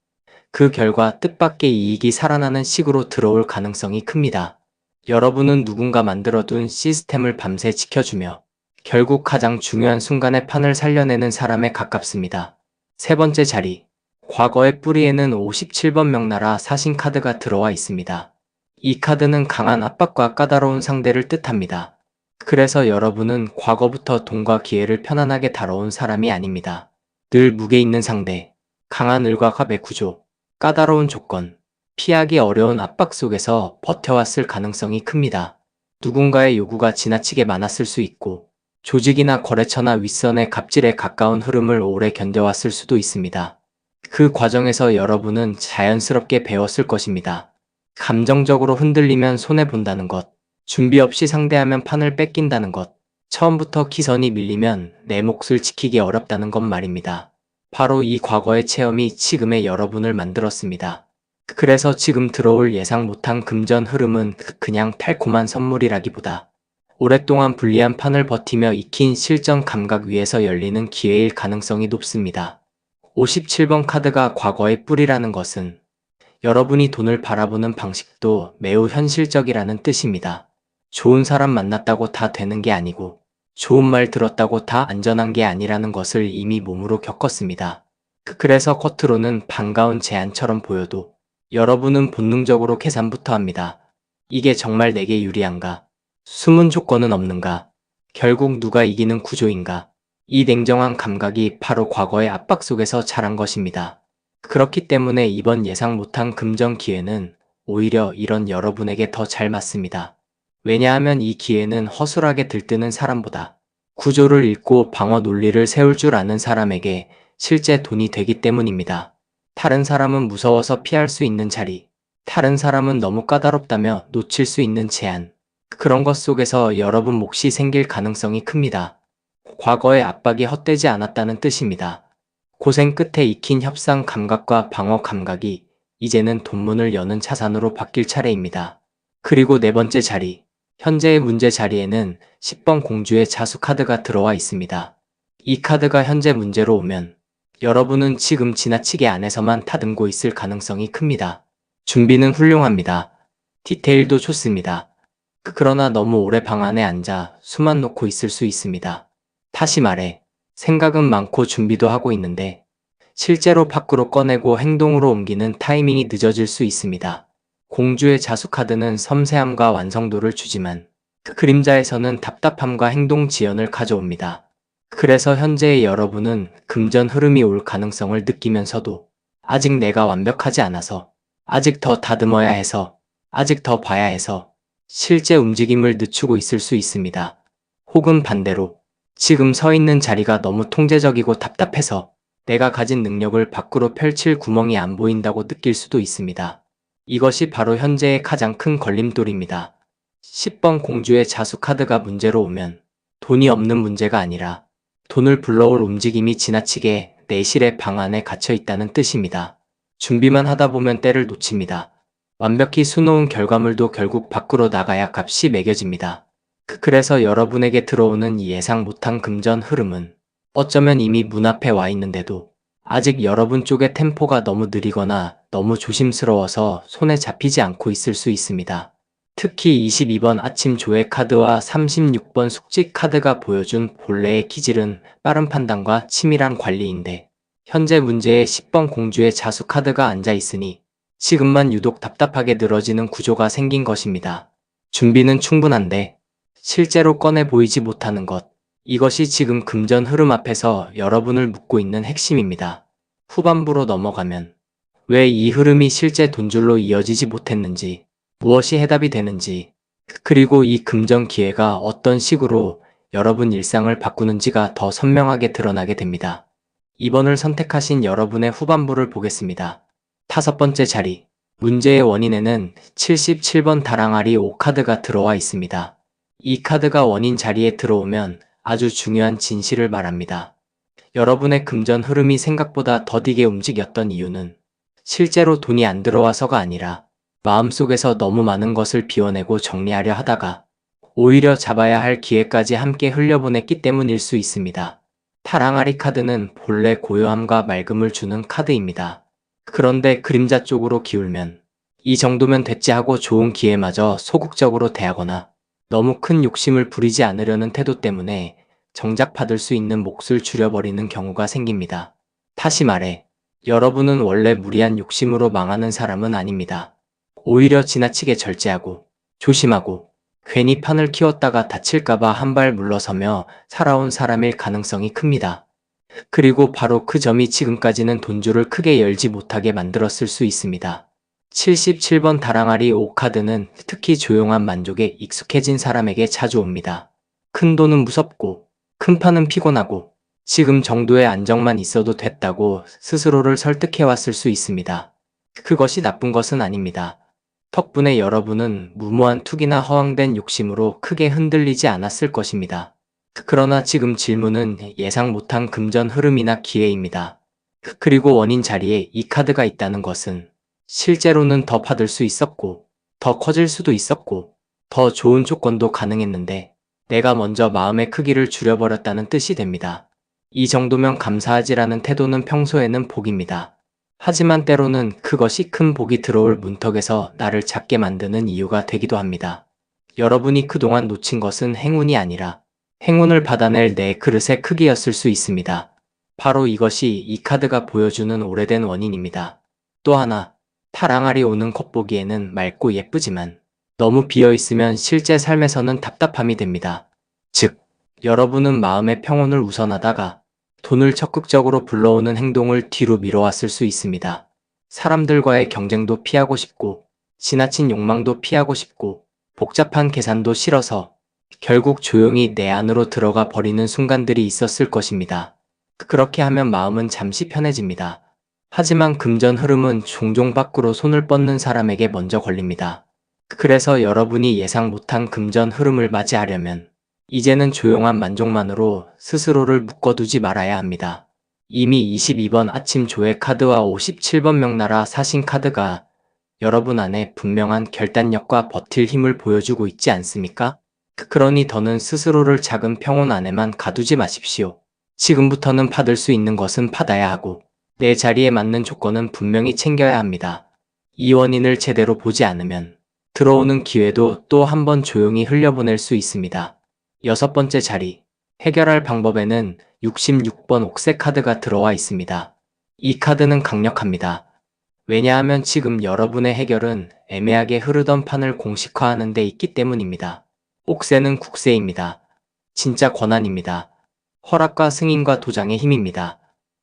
Speaker 1: 그 결과 뜻밖의 이익이 살아나는 식으로 들어올 가능성이 큽니다. 여러분은 누군가 만들어둔 시스템을 밤새 지켜주며 결국 가장 중요한 순간에 판을 살려내는 사람에 가깝습니다. 세 번째 자리, 과거의 뿌리에는 57번 명나라 사신 카드가 들어와 있습니다. 이 카드는 강한 압박과 까다로운 상대를 뜻합니다. 그래서 여러분은 과거부터 돈과 기회를 편안하게 다뤄온 사람이 아닙니다. 늘 무게 있는 상대, 강한 을과 갑의 구조, 까다로운 조건, 피하기 어려운 압박 속에서 버텨왔을 가능성이 큽니다. 누군가의 요구가 지나치게 많았을 수 있고 조직이나 거래처나 윗선의 갑질에 가까운 흐름을 오래 견뎌왔을 수도 있습니다. 그 과정에서 여러분은 자연스럽게 배웠을 것입니다. 감정적으로 흔들리면 손해본다는 것, 준비 없이 상대하면 판을 뺏긴다는 것, 처음부터 기선이 밀리면 내 몫을 지키기 어렵다는 것 말입니다. 바로 이 과거의 체험이 지금의 여러분을 만들었습니다. 그래서 지금 들어올 예상 못한 금전 흐름은 그냥 달콤한 선물이라기보다 오랫동안 불리한 판을 버티며 익힌 실전 감각 위에서 열리는 기회일 가능성이 높습니다. 57번 카드가 과거의 뿔이라는 것은 여러분이 돈을 바라보는 방식도 매우 현실적이라는 뜻입니다. 좋은 사람 만났다고 다 되는 게 아니고 좋은 말 들었다고 다 안전한 게 아니라는 것을 이미 몸으로 겪었습니다. 그래서 겉으로는 반가운 제안처럼 보여도 여러분은 본능적으로 계산부터 합니다. 이게 정말 내게 유리한가? 숨은 조건은 없는가? 결국 누가 이기는 구조인가? 이 냉정한 감각이 바로 과거의 압박 속에서 자란 것입니다. 그렇기 때문에 이번 예상 못한 금전 기회는 오히려 이런 여러분에게 더 잘 맞습니다. 왜냐하면 이 기회는 허술하게 들뜨는 사람보다 구조를 읽고 방어 논리를 세울 줄 아는 사람에게 실제 돈이 되기 때문입니다. 다른 사람은 무서워서 피할 수 있는 자리, 다른 사람은 너무 까다롭다며 놓칠 수 있는 제안, 그런 것 속에서 여러분 몫이 생길 가능성이 큽니다. 과거의 압박이 헛되지 않았다는 뜻입니다. 고생 끝에 익힌 협상 감각과 방어 감각이 이제는 돈문을 여는 자산으로 바뀔 차례입니다. 그리고 네 번째 자리, 현재의 문제 자리에는 10번 공주의 자수 카드가 들어와 있습니다. 이 카드가 현재 문제로 오면 여러분은 지금 지나치게 안에서만 다듬고 있을 가능성이 큽니다. 준비는 훌륭합니다. 디테일도 좋습니다. 그러나 너무 오래 방 안에 앉아 수만 놓고 있을 수 있습니다. 다시 말해, 생각은 많고 준비도 하고 있는데 실제로 밖으로 꺼내고 행동으로 옮기는 타이밍이 늦어질 수 있습니다. 공주의 자수 카드는 섬세함과 완성도를 주지만 그 그림자에서는 답답함과 행동 지연을 가져옵니다. 그래서 현재의 여러분은 금전 흐름이 올 가능성을 느끼면서도 아직 내가 완벽하지 않아서, 아직 더 다듬어야 해서, 아직 더 봐야 해서 실제 움직임을 늦추고 있을 수 있습니다. 혹은 반대로 지금 서 있는 자리가 너무 통제적이고 답답해서 내가 가진 능력을 밖으로 펼칠 구멍이 안 보인다고 느낄 수도 있습니다. 이것이 바로 현재의 가장 큰 걸림돌입니다. 10번 공주의 자수 카드가 문제로 오면 돈이 없는 문제가 아니라 돈을 불러올 움직임이 지나치게 내실의 방 안에 갇혀 있다는 뜻입니다. 준비만 하다 보면 때를 놓칩니다. 완벽히 수놓은 결과물도 결국 밖으로 나가야 값이 매겨집니다. 그래서 여러분에게 들어오는 이 예상 못한 금전 흐름은 어쩌면 이미 문 앞에 와 있는데도 아직 여러분 쪽의 템포가 너무 느리거나 너무 조심스러워서 손에 잡히지 않고 있을 수 있습니다. 특히 22번 아침 조회 카드와 36번 숙직 카드가 보여준 본래의 기질은 빠른 판단과 치밀한 관리인데 현재 문제의 10번 공주의 자수 카드가 앉아 있으니 지금만 유독 답답하게 늘어지는 구조가 생긴 것입니다. 준비는 충분한데 실제로 꺼내 보이지 못하는 것, 이것이 지금 금전 흐름 앞에서 여러분을 묶고 있는 핵심입니다. 후반부로 넘어가면 왜 이 흐름이 실제 돈줄로 이어지지 못했는지, 무엇이 해답이 되는지, 그리고 이 금전 기회가 어떤 식으로 여러분 일상을 바꾸는지가 더 선명하게 드러나게 됩니다. 2번을 선택하신 여러분의 후반부를 보겠습니다. 다섯 번째 자리, 문제의 원인에는 77번 다랑아리 5카드가 들어와 있습니다. 이 카드가 원인 자리에 들어오면 아주 중요한 진실을 말합니다. 여러분의 금전 흐름이 생각보다 더디게 움직였던 이유는 실제로 돈이 안 들어와서가 아니라 마음속에서 너무 많은 것을 비워내고 정리하려 하다가 오히려 잡아야 할 기회까지 함께 흘려보냈기 때문일 수 있습니다. 타랑아리 카드는 본래 고요함과 맑음을 주는 카드입니다. 그런데 그림자 쪽으로 기울면 이 정도면 됐지 하고 좋은 기회마저 소극적으로 대하거나 너무 큰 욕심을 부리지 않으려는 태도 때문에 정작 받을 수 있는 몫을 줄여버리는 경우가 생깁니다. 다시 말해, 여러분은 원래 무리한 욕심으로 망하는 사람은 아닙니다. 오히려 지나치게 절제하고 조심하고 괜히 판을 키웠다가 다칠까봐 한 발 물러서며 살아온 사람일 가능성이 큽니다. 그리고 바로 그 점이 지금까지는 돈줄을 크게 열지 못하게 만들었을 수 있습니다. 77번 다랑아리 5카드는 특히 조용한 만족에 익숙해진 사람에게 자주 옵니다. 큰 돈은 무섭고 큰 판은 피곤하고 지금 정도의 안정만 있어도 됐다고 스스로를 설득해왔을 수 있습니다. 그것이 나쁜 것은 아닙니다. 덕분에 여러분은 무모한 투기나 허황된 욕심으로 크게 흔들리지 않았을 것입니다. 그러나 지금 질문은 예상 못한 금전 흐름이나 기회입니다. 그리고 원인 자리에 이 카드가 있다는 것은 실제로는 더 받을 수 있었고, 더 커질 수도 있었고, 더 좋은 조건도 가능했는데 내가 먼저 마음의 크기를 줄여버렸다는 뜻이 됩니다. 이 정도면 감사하지라는 태도는 평소에는 복입니다. 하지만 때로는 그것이 큰 복이 들어올 문턱에서 나를 작게 만드는 이유가 되기도 합니다. 여러분이 그동안 놓친 것은 행운이 아니라 행운을 받아낼 내 그릇의 크기였을 수 있습니다. 바로 이것이 이 카드가 보여주는 오래된 원인입니다. 또 하나, 파랑알이 오는 것 보기에는 맑고 예쁘지만 너무 비어있으면 실제 삶에서는 답답함이 됩니다. 즉, 여러분은 마음의 평온을 우선하다가 돈을 적극적으로 불러오는 행동을 뒤로 미뤄왔을 수 있습니다. 사람들과의 경쟁도 피하고 싶고, 지나친 욕망도 피하고 싶고, 복잡한 계산도 싫어서 결국 조용히 내 안으로 들어가 버리는 순간들이 있었을 것입니다. 그렇게 하면 마음은 잠시 편해집니다. 하지만 금전 흐름은 종종 밖으로 손을 뻗는 사람에게 먼저 걸립니다. 그래서 여러분이 예상 못한 금전 흐름을 맞이하려면 이제는 조용한 만족만으로 스스로를 묶어두지 말아야 합니다. 이미 22번 아침 조회 카드와 57번 명나라 사신 카드가 여러분 안에 분명한 결단력과 버틸 힘을 보여주고 있지 않습니까? 그러니 더는 스스로를 작은 평온 안에만 가두지 마십시오. 지금부터는 받을 수 있는 것은 받아야 하고 내 자리에 맞는 조건은 분명히 챙겨야 합니다. 이 원인을 제대로 보지 않으면 들어오는 기회도 또 한 번 조용히 흘려보낼 수 있습니다. 6번째 자리, 해결할 방법에는 66번 옥색 카드가 들어와 있습니다. 이 카드는 강력합니다. 왜냐하면 지금 여러분의 해결은 애매하게 흐르던 판을 공식화하는 데 있기 때문입니다. 옥새는 국세입니다. 진짜 권한입니다. 허락과 승인과 도장의 힘입니다.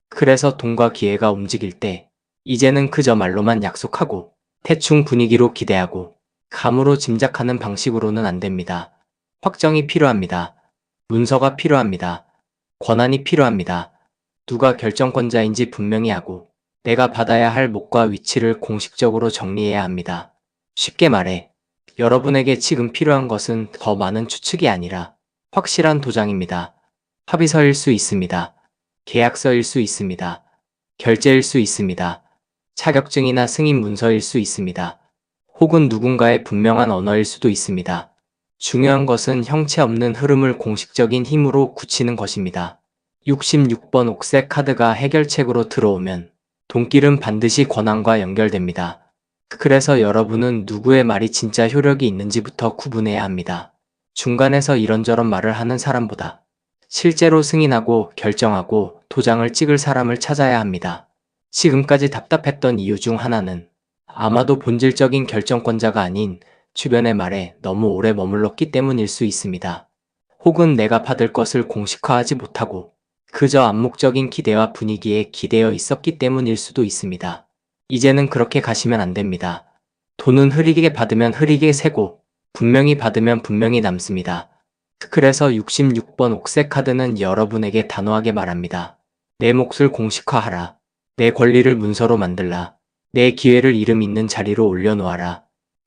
Speaker 1: 그래서 돈과 기회가 움직일 때 이제는 그저 말로만 약속하고 대충 분위기로 기대하고 감으로 짐작하는 방식으로는 안 됩니다. 확정이 필요합니다. 문서가 필요합니다. 권한이 필요합니다. 누가 결정권자인지 분명히 하고 내가 받아야 할 몫과 위치를 공식적으로 정리해야 합니다. 쉽게 말해 여러분에게 지금 필요한 것은 더 많은 추측이 아니라 확실한 도장입니다. 합의서일 수 있습니다. 계약서일 수 있습니다. 결제일 수 있습니다. 자격증이나 승인 문서일 수 있습니다. 혹은 누군가의 분명한 언어일 수도 있습니다. 중요한 것은 형체 없는 흐름을 공식적인 힘으로 굳히는 것입니다. 66번 옥색 카드가 해결책으로 들어오면 돈길은 반드시 권한과 연결됩니다. 그래서 여러분은 누구의 말이 진짜 효력이 있는지부터 구분해야 합니다. 중간에서 이런저런 말을 하는 사람보다 실제로 승인하고 결정하고 도장을 찍을 사람을 찾아야 합니다. 지금까지 답답했던 이유 중 하나는 아마도 본질적인 결정권자가 아닌 주변의 말에 너무 오래 머물렀기 때문일 수 있습니다. 혹은 내가 받을 것을 공식화하지 못하고 그저 암묵적인 기대와 분위기에 기대어 있었기 때문일 수도 있습니다. 이제는 그렇게 가시면 안 됩니다. 돈은 흐리게 받으면 흐리게 새고 분명히 받으면 분명히 남습니다. 그래서 66번 옥색 카드는 여러분에게 단호하게 말합니다. 내 몫을 공식화하라. 내 권리를 문서로 만들라. 내 기회를 이름 있는 자리로 올려놓아라.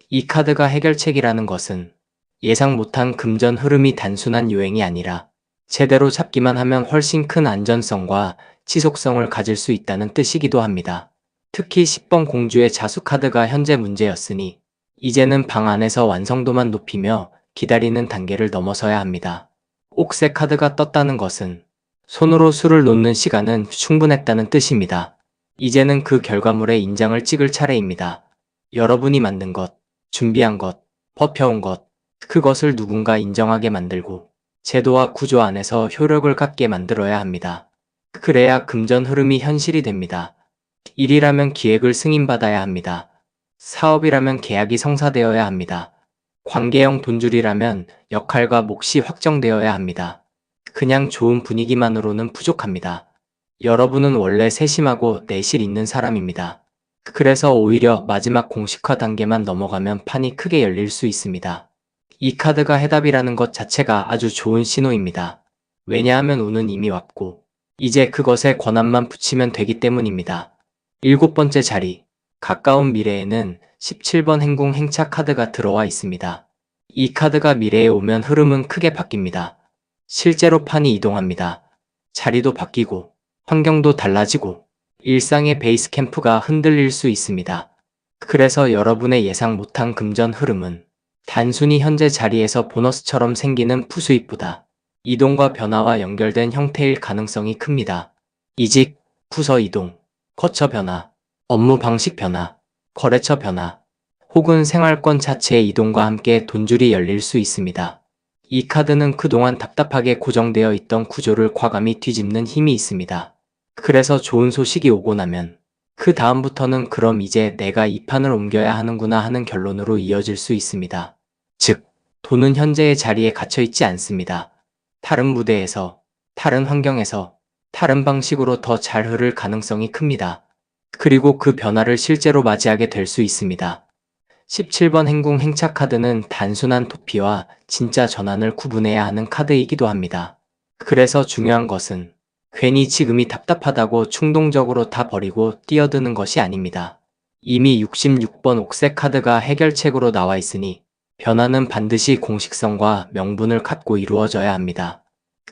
Speaker 1: 이 카드가 해결책이라는 것은 예상 못한 금전 흐름이 단순한 요행이 아니라 제대로 잡기만 하면 훨씬 큰 안전성과 지속성을 가질 수 있다는 뜻이기도 합니다. 특히 10번 공주의 자수 카드가 현재 문제였으니 이제는 방 안에서 완성도만 높이며 기다리는 단계를 넘어서야 합니다. 옥색 카드가 떴다는 것은 손으로 술을 놓는 시간은 충분했다는 뜻입니다. 이제는 그 결과물에 인장을 찍을 차례입니다. 여러분이 만든 것, 준비한 것, 버텨온 것, 그것을 누군가 인정하게 만들고 제도와 구조 안에서 효력을 갖게 만들어야 합니다. 그래야 금전 흐름이 현실이 됩니다. 일이라면 기획을 승인받아야 합니다. 사업이라면 계약이 성사되어야 합니다. 관계형 돈줄이라면 역할과 몫이 확정되어야 합니다. 그냥 좋은 분위기만으로는 부족합니다. 여러분은 원래 세심하고 내실 있는 사람입니다. 그래서 오히려 마지막 공식화 단계만 넘어가면 판이 크게 열릴 수 있습니다. 이 카드가 해답이라는 것 자체가 아주 좋은 신호입니다. 왜냐하면 운은 이미 왔고 이제 그것에 권한만 붙이면 되기 때문입니다. 일곱 번째 자리. 가까운 미래에는 17번 행궁 행차 카드가 들어와 있습니다. 이 카드가 미래에 오면 흐름은 크게 바뀝니다. 실제로 판이 이동합니다. 자리도 바뀌고 환경도 달라지고 일상의 베이스 캠프가 흔들릴 수 있습니다. 그래서 여러분의 예상 못한 금전 흐름은 단순히 현재 자리에서 보너스처럼 생기는 푸수입보다 이동과 변화와 연결된 형태일 가능성이 큽니다. 이직, 부서 이동, 거처 변화, 업무 방식 변화, 거래처 변화, 혹은 생활권 자체의 이동과 함께 돈줄이 열릴 수 있습니다. 이 카드는 그동안 답답하게 고정되어 있던 구조를 과감히 뒤집는 힘이 있습니다. 그래서 좋은 소식이 오고 나면 그 다음부터는 그럼 이제 내가 이 판을 옮겨야 하는구나 하는 결론으로 이어질 수 있습니다. 즉, 돈은 현재의 자리에 갇혀 있지 않습니다. 다른 무대에서, 다른 환경에서, 다른 방식으로 더 잘 흐를 가능성이 큽니다. 그리고 그 변화를 실제로 맞이하게 될 수 있습니다. 17번 행궁 행차 카드는 단순한 도피와 진짜 전환을 구분해야 하는 카드이기도 합니다. 그래서 중요한 것은 괜히 지금이 답답하다고 충동적으로 다 버리고 뛰어드는 것이 아닙니다. 이미 66번 옥색 카드가 해결책으로 나와 있으니 변화는 반드시 공식성과 명분을 갖고 이루어져야 합니다.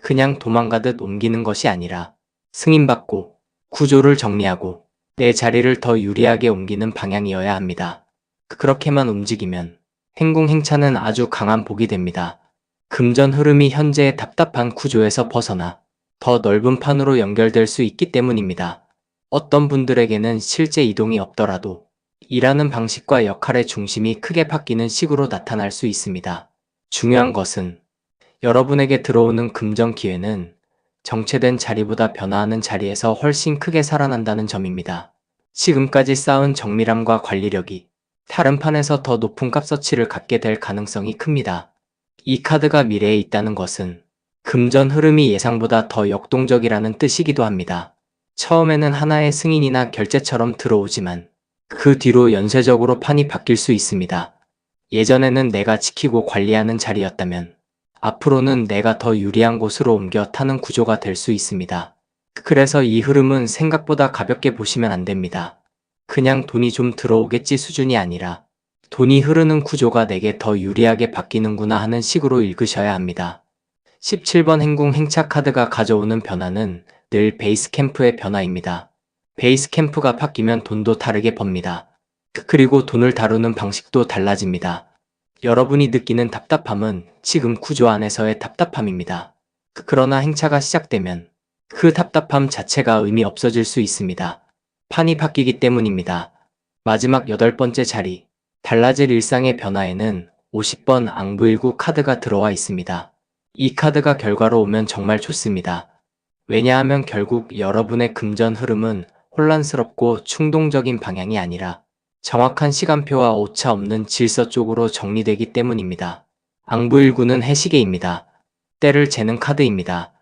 Speaker 1: 그냥 도망가듯 옮기는 것이 아니라 승인받고 구조를 정리하고 내 자리를 더 유리하게 옮기는 방향이어야 합니다. 그렇게만 움직이면 행궁 행차는 아주 강한 복이 됩니다. 금전 흐름이 현재의 답답한 구조에서 벗어나 더 넓은 판으로 연결될 수 있기 때문입니다. 어떤 분들에게는 실제 이동이 없더라도 일하는 방식과 역할의 중심이 크게 바뀌는 식으로 나타날 수 있습니다. 중요한 것은 여러분에게 들어오는 금전 기회는 정체된 자리보다 변화하는 자리에서 훨씬 크게 살아난다는 점입니다. 지금까지 쌓은 정밀함과 관리력이 다른 판에서 더 높은 값어치를 갖게 될 가능성이 큽니다. 이 카드가 미래에 있다는 것은 금전 흐름이 예상보다 더 역동적이라는 뜻이기도 합니다. 처음에는 하나의 승인이나 결제처럼 들어오지만 그 뒤로 연쇄적으로 판이 바뀔 수 있습니다. 예전에는 내가 지키고 관리하는 자리였다면 앞으로는 내가 더 유리한 곳으로 옮겨 타는 구조가 될 수 있습니다. 그래서 이 흐름은 생각보다 가볍게 보시면 안 됩니다. 그냥 돈이 좀 들어오겠지 수준이 아니라 돈이 흐르는 구조가 내게 더 유리하게 바뀌는구나 하는 식으로 읽으셔야 합니다. 17번 행궁 행차 카드가 가져오는 변화는 늘 베이스 캠프의 변화입니다. 베이스 캠프가 바뀌면 돈도 다르게 법니다. 그리고 돈을 다루는 방식도 달라집니다. 여러분이 느끼는 답답함은 지금 구조 안에서의 답답함입니다. 그러나 행차가 시작되면 그 답답함 자체가 의미 없어질 수 있습니다. 판이 바뀌기 때문입니다. 마지막 8번째 자리, 달라질 일상의 변화에는 50번 앙부일구 카드가 들어와 있습니다. 이 카드가 결과로 오면 정말 좋습니다. 왜냐하면 결국 여러분의 금전 흐름은 혼란스럽고 충동적인 방향이 아니라 정확한 시간표와 오차 없는 질서 쪽으로 정리되기 때문입니다. 앙부일구는 해시계입니다. 때를 재는 카드입니다.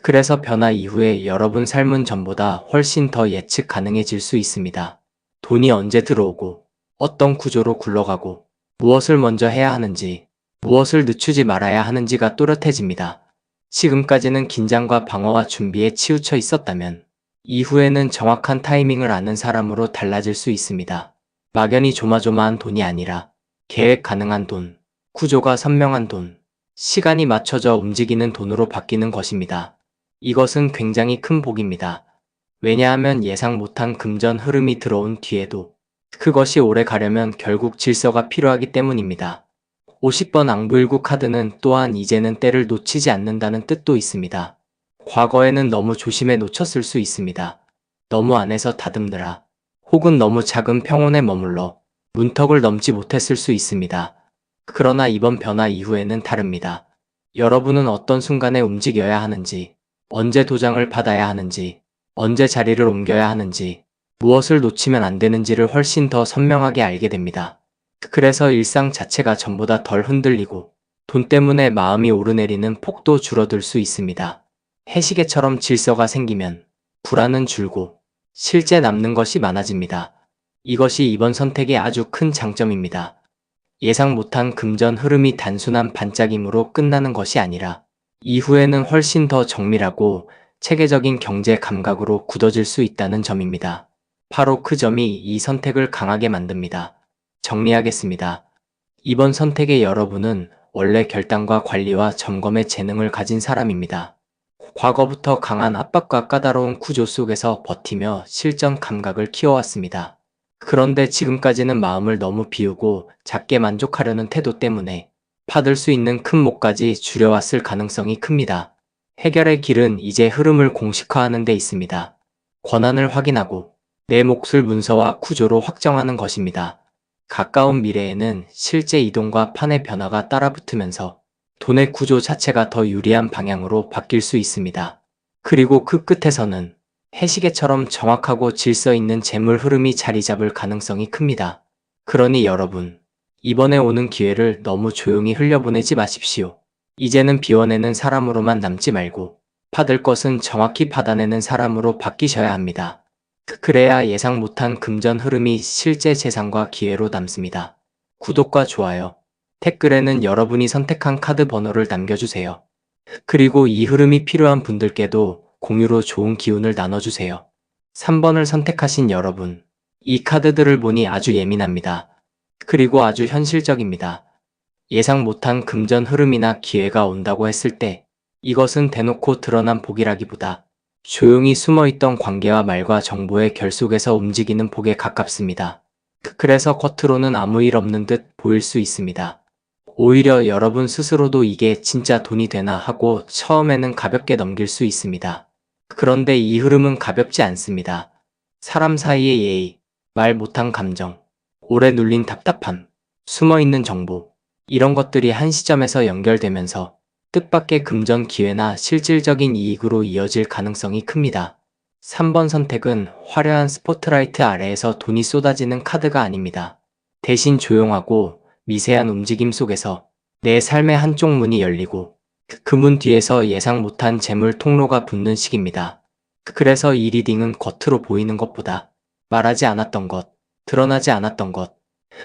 Speaker 1: 그래서 변화 이후에 여러분 삶은 전보다 훨씬 더 예측 가능해질 수 있습니다. 돈이 언제 들어오고 어떤 구조로 굴러가고 무엇을 먼저 해야 하는지 무엇을 늦추지 말아야 하는지가 또렷해집니다. 지금까지는 긴장과 방어와 준비에 치우쳐 있었다면 이후에는 정확한 타이밍을 아는 사람으로 달라질 수 있습니다. 막연히 조마조마한 돈이 아니라 계획 가능한 돈, 구조가 선명한 돈, 시간이 맞춰져 움직이는 돈으로 바뀌는 것입니다. 이것은 굉장히 큰 복입니다. 왜냐하면 예상 못한 금전 흐름이 들어온 뒤에도 그것이 오래 가려면 결국 질서가 필요하기 때문입니다. 50번 앙부일구 카드는 또한 이제는 때를 놓치지 않는다는 뜻도 있습니다. 과거에는 너무 조심해 놓쳤을 수 있습니다. 너무 안에서 다듬느라 혹은 너무 작은 평온에 머물러 문턱을 넘지 못했을 수 있습니다. 그러나 이번 변화 이후에는 다릅니다. 여러분은 어떤 순간에 움직여야 하는지, 언제 도장을 받아야 하는지, 언제 자리를 옮겨야 하는지, 무엇을 놓치면 안 되는지를 훨씬 더 선명하게 알게 됩니다. 그래서 일상 자체가 전보다 덜 흔들리고 돈 때문에 마음이 오르내리는 폭도 줄어들 수 있습니다. 해시계처럼 질서가 생기면 불안은 줄고 실제 남는 것이 많아집니다. 이것이 이번 선택의 아주 큰 장점입니다. 예상 못한 금전 흐름이 단순한 반짝임으로 끝나는 것이 아니라 이후에는 훨씬 더 정밀하고 체계적인 경제 감각으로 굳어질 수 있다는 점입니다. 바로 그 점이 이 선택을 강하게 만듭니다. 정리하겠습니다. 이번 선택의 여러분은 원래 결단과 관리와 점검의 재능을 가진 사람입니다. 과거부터 강한 압박과 까다로운 구조 속에서 버티며 실전 감각을 키워왔습니다. 그런데 지금까지는 마음을 너무 비우고 작게 만족하려는 태도 때문에 받을 수 있는 큰 몫까지 줄여왔을 가능성이 큽니다. 해결의 길은 이제 흐름을 공식화하는 데 있습니다. 권한을 확인하고 내 몫을 문서와 구조로 확정하는 것입니다. 가까운 미래에는 실제 이동과 판의 변화가 따라붙으면서 돈의 구조 자체가 더 유리한 방향으로 바뀔 수 있습니다. 그리고 그 끝에서는 해시계처럼 정확하고 질서 있는 재물 흐름이 자리 잡을 가능성이 큽니다. 그러니 여러분, 이번에 오는 기회를 너무 조용히 흘려보내지 마십시오. 이제는 비워내는 사람으로만 남지 말고 받을 것은 정확히 받아내는 사람으로 바뀌셔야 합니다. 그래야 예상 못한 금전 흐름이 실제 재산과 기회로 남습니다. 구독과 좋아요, 댓글에는 여러분이 선택한 카드 번호를 남겨주세요. 그리고 이 흐름이 필요한 분들께도 공유로 좋은 기운을 나눠주세요. 3번을 선택하신 여러분, 이 카드들을 보니 아주 예민합니다. 그리고 아주 현실적입니다. 예상 못한 금전 흐름이나 기회가 온다고 했을 때 이것은 대놓고 드러난 복이라기보다 조용히 숨어있던 관계와 말과 정보의 결속에서 움직이는 복에 가깝습니다. 그래서 겉으로는 아무 일 없는 듯 보일 수 있습니다. 오히려 여러분 스스로도 이게 진짜 돈이 되나 하고 처음에는 가볍게 넘길 수 있습니다. 그런데 이 흐름은 가볍지 않습니다. 사람 사이의 예의, 말 못한 감정, 오래 눌린 답답함, 숨어있는 정보, 이런 것들이 한 시점에서 연결되면서 뜻밖의 금전 기회나 실질적인 이익으로 이어질 가능성이 큽니다. 3번 선택은 화려한 스포트라이트 아래에서 돈이 쏟아지는 카드가 아닙니다. 대신 조용하고 미세한 움직임 속에서 내 삶의 한쪽 문이 열리고 그 문 뒤에서 예상 못한 재물 통로가 붙는 시기입니다. 그래서 이 리딩은 겉으로 보이는 것보다 말하지 않았던 것, 드러나지 않았던 것,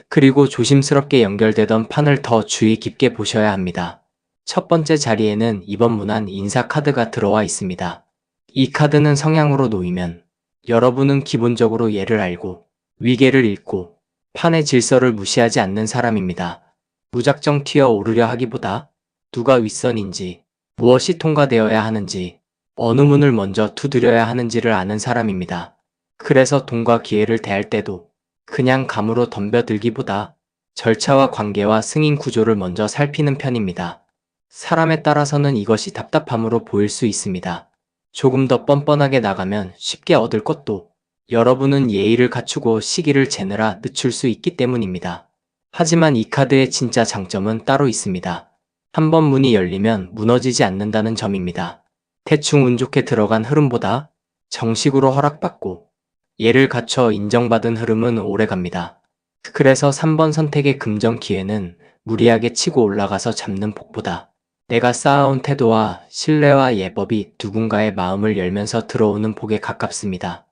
Speaker 1: 그리고 조심스럽게 연결되던 판을 더 주의 깊게 보셔야 합니다. 첫 번째 자리에는 이번 문안 인사 카드가 들어와 있습니다. 이 카드는 성향으로 놓이면 여러분은 기본적으로 예를 알고 위계를 읽고 판의 질서를 무시하지 않는 사람입니다. 무작정 튀어오르려 하기보다 누가 윗선인지, 무엇이 통과되어야 하는지, 어느 문을 먼저 두드려야 하는지를 아는 사람입니다. 그래서 돈과 기회를 대할 때도 그냥 감으로 덤벼들기보다 절차와 관계와 승인 구조를 먼저 살피는 편입니다. 사람에 따라서는 이것이 답답함으로 보일 수 있습니다. 조금 더 뻔뻔하게 나가면 쉽게 얻을 것도 여러분은 예의를 갖추고 시기를 재느라 늦출 수 있기 때문입니다. 하지만 이 카드의 진짜 장점은 따로 있습니다. 한번 문이 열리면 무너지지 않는다는 점입니다. 대충 운 좋게 들어간 흐름보다 정식으로 허락받고 예를 갖춰 인정받은 흐름은 오래갑니다. 그래서 3번 선택의 금전 기회는 무리하게 치고 올라가서 잡는 복보다 내가 쌓아온 태도와 신뢰와 예법이 누군가의 마음을 열면서 들어오는 복에 가깝습니다.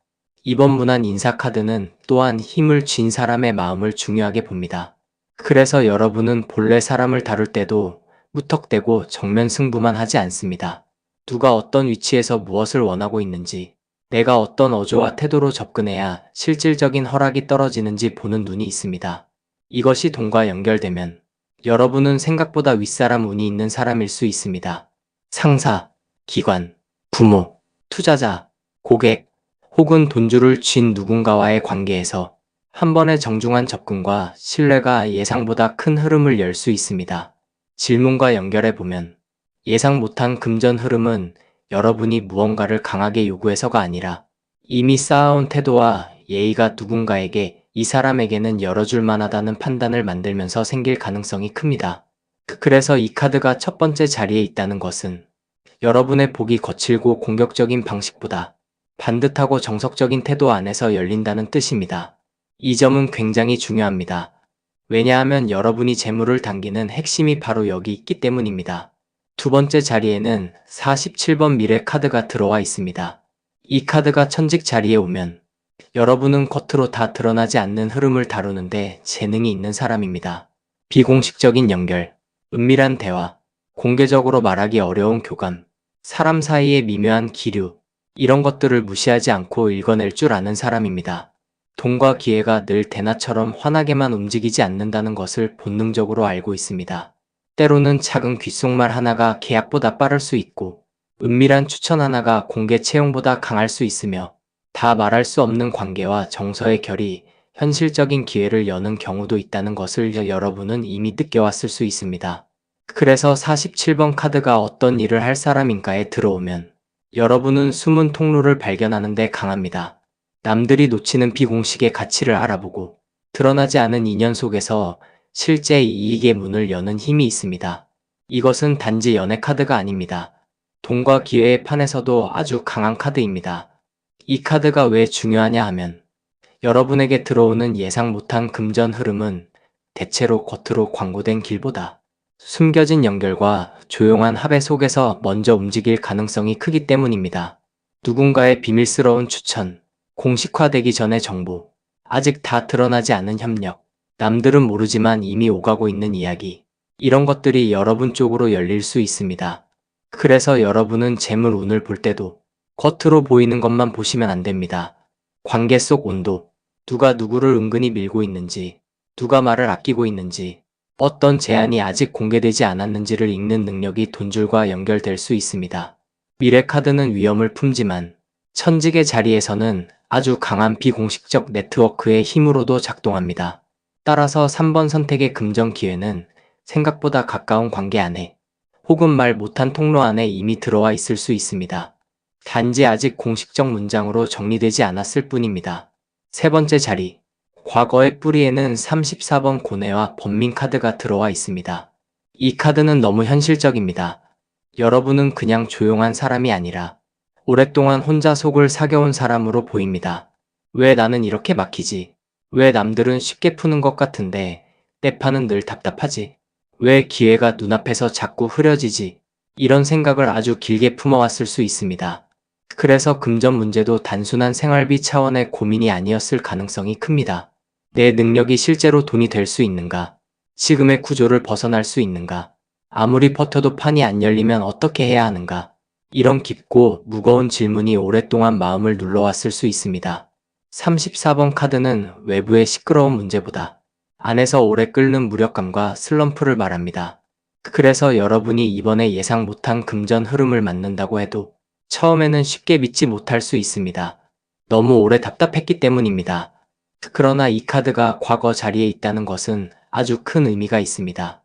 Speaker 1: 이번 문안 인사카드는 또한 힘을 쥔 사람의 마음을 중요하게 봅니다. 그래서 여러분은 본래 사람을 다룰 때도 무턱대고 정면 승부만 하지 않습니다. 누가 어떤 위치에서 무엇을 원하고 있는지, 내가 어떤 어조와 태도로 접근해야 실질적인 허락이 떨어지는지 보는 눈이 있습니다. 이것이 돈과 연결되면 여러분은 생각보다 윗사람 운이 있는 사람일 수 있습니다. 상사, 기관, 부모, 투자자, 고객, 혹은 돈줄을 쥔 누군가와의 관계에서 한 번의 정중한 접근과 신뢰가 예상보다 큰 흐름을 열 수 있습니다. 질문과 연결해보면 예상 못한 금전 흐름은 여러분이 무언가를 강하게 요구해서가 아니라 이미 쌓아온 태도와 예의가 누군가에게 이 사람에게는 열어줄 만하다는 판단을 만들면서 생길 가능성이 큽니다. 그래서 이 카드가 첫 번째 자리에 있다는 것은 여러분의 복이 거칠고 공격적인 방식보다 반듯하고 정석적인 태도 안에서 열린다는 뜻입니다. 이 점은 굉장히 중요합니다. 왜냐하면 여러분이 재물을 당기는 핵심이 바로 여기 있기 때문입니다. 두 번째 자리에는 47번 미래 카드가 들어와 있습니다. 이 카드가 천직 자리에 오면 여러분은 겉으로 다 드러나지 않는 흐름을 다루는데 재능이 있는 사람입니다. 비공식적인 연결, 은밀한 대화, 공개적으로 말하기 어려운 교감, 사람 사이의 미묘한 기류, 이런 것들을 무시하지 않고 읽어낼 줄 아는 사람입니다. 돈과 기회가 늘 대나처럼 환하게만 움직이지 않는다는 것을 본능적으로 알고 있습니다. 때로는 작은 귓속말 하나가 계약보다 빠를 수 있고, 은밀한 추천 하나가 공개 채용보다 강할 수 있으며, 다 말할 수 없는 관계와 정서의 결이 현실적인 기회를 여는 경우도 있다는 것을 여러분은 이미 느껴왔을 수 있습니다. 그래서 47번 카드가 어떤 일을 할 사람인가에 들어오면 여러분은 숨은 통로를 발견하는 데 강합니다. 남들이 놓치는 비공식의 가치를 알아보고 드러나지 않은 인연 속에서 실제 이익의 문을 여는 힘이 있습니다. 이것은 단지 연애 카드가 아닙니다. 돈과 기회의 판에서도 아주 강한 카드입니다. 이 카드가 왜 중요하냐 하면 여러분에게 들어오는 예상 못한 금전 흐름은 대체로 겉으로 광고된 길보다 숨겨진 연결과 조용한 합의 속에서 먼저 움직일 가능성이 크기 때문입니다. 누군가의 비밀스러운 추천, 공식화되기 전의 정보, 아직 다 드러나지 않은 협력, 남들은 모르지만 이미 오가고 있는 이야기, 이런 것들이 여러분 쪽으로 열릴 수 있습니다. 그래서 여러분은 재물 운을 볼 때도 겉으로 보이는 것만 보시면 안 됩니다. 관계 속 온도, 누가 누구를 은근히 밀고 있는지, 누가 말을 아끼고 있는지, 어떤 제안이 아직 공개되지 않았는지를 읽는 능력이 돈줄과 연결될 수 있습니다. 미래 카드는 위험을 품지만 천직의 자리에서는 아주 강한 비공식적 네트워크의 힘으로도 작동합니다. 따라서 3번 선택의 금전 기회는 생각보다 가까운 관계 안에 혹은 말 못한 통로 안에 이미 들어와 있을 수 있습니다. 단지 아직 공식적 문장으로 정리되지 않았을 뿐입니다. 세 번째 자리, 과거의 뿌리에는 34번 고뇌와 번민 카드가 들어와 있습니다. 이 카드는 너무 현실적입니다. 여러분은 그냥 조용한 사람이 아니라 오랫동안 혼자 속을 사겨온 사람으로 보입니다. 왜 나는 이렇게 막히지? 왜 남들은 쉽게 푸는 것 같은데 내 판은 늘 답답하지? 왜 기회가 눈앞에서 자꾸 흐려지지? 이런 생각을 아주 길게 품어왔을 수 있습니다. 그래서 금전 문제도 단순한 생활비 차원의 고민이 아니었을 가능성이 큽니다. 내 능력이 실제로 돈이 될 수 있는가? 지금의 구조를 벗어날 수 있는가? 아무리 버텨도 판이 안 열리면 어떻게 해야 하는가? 이런 깊고 무거운 질문이 오랫동안 마음을 눌러왔을 수 있습니다. 34번 카드는 외부의 시끄러운 문제보다 안에서 오래 끓는 무력감과 슬럼프를 말합니다. 그래서 여러분이 이번에 예상 못한 금전 흐름을 맞는다고 해도 처음에는 쉽게 믿지 못할 수 있습니다. 너무 오래 답답했기 때문입니다. 그러나 이 카드가 과거 자리에 있다는 것은 아주 큰 의미가 있습니다.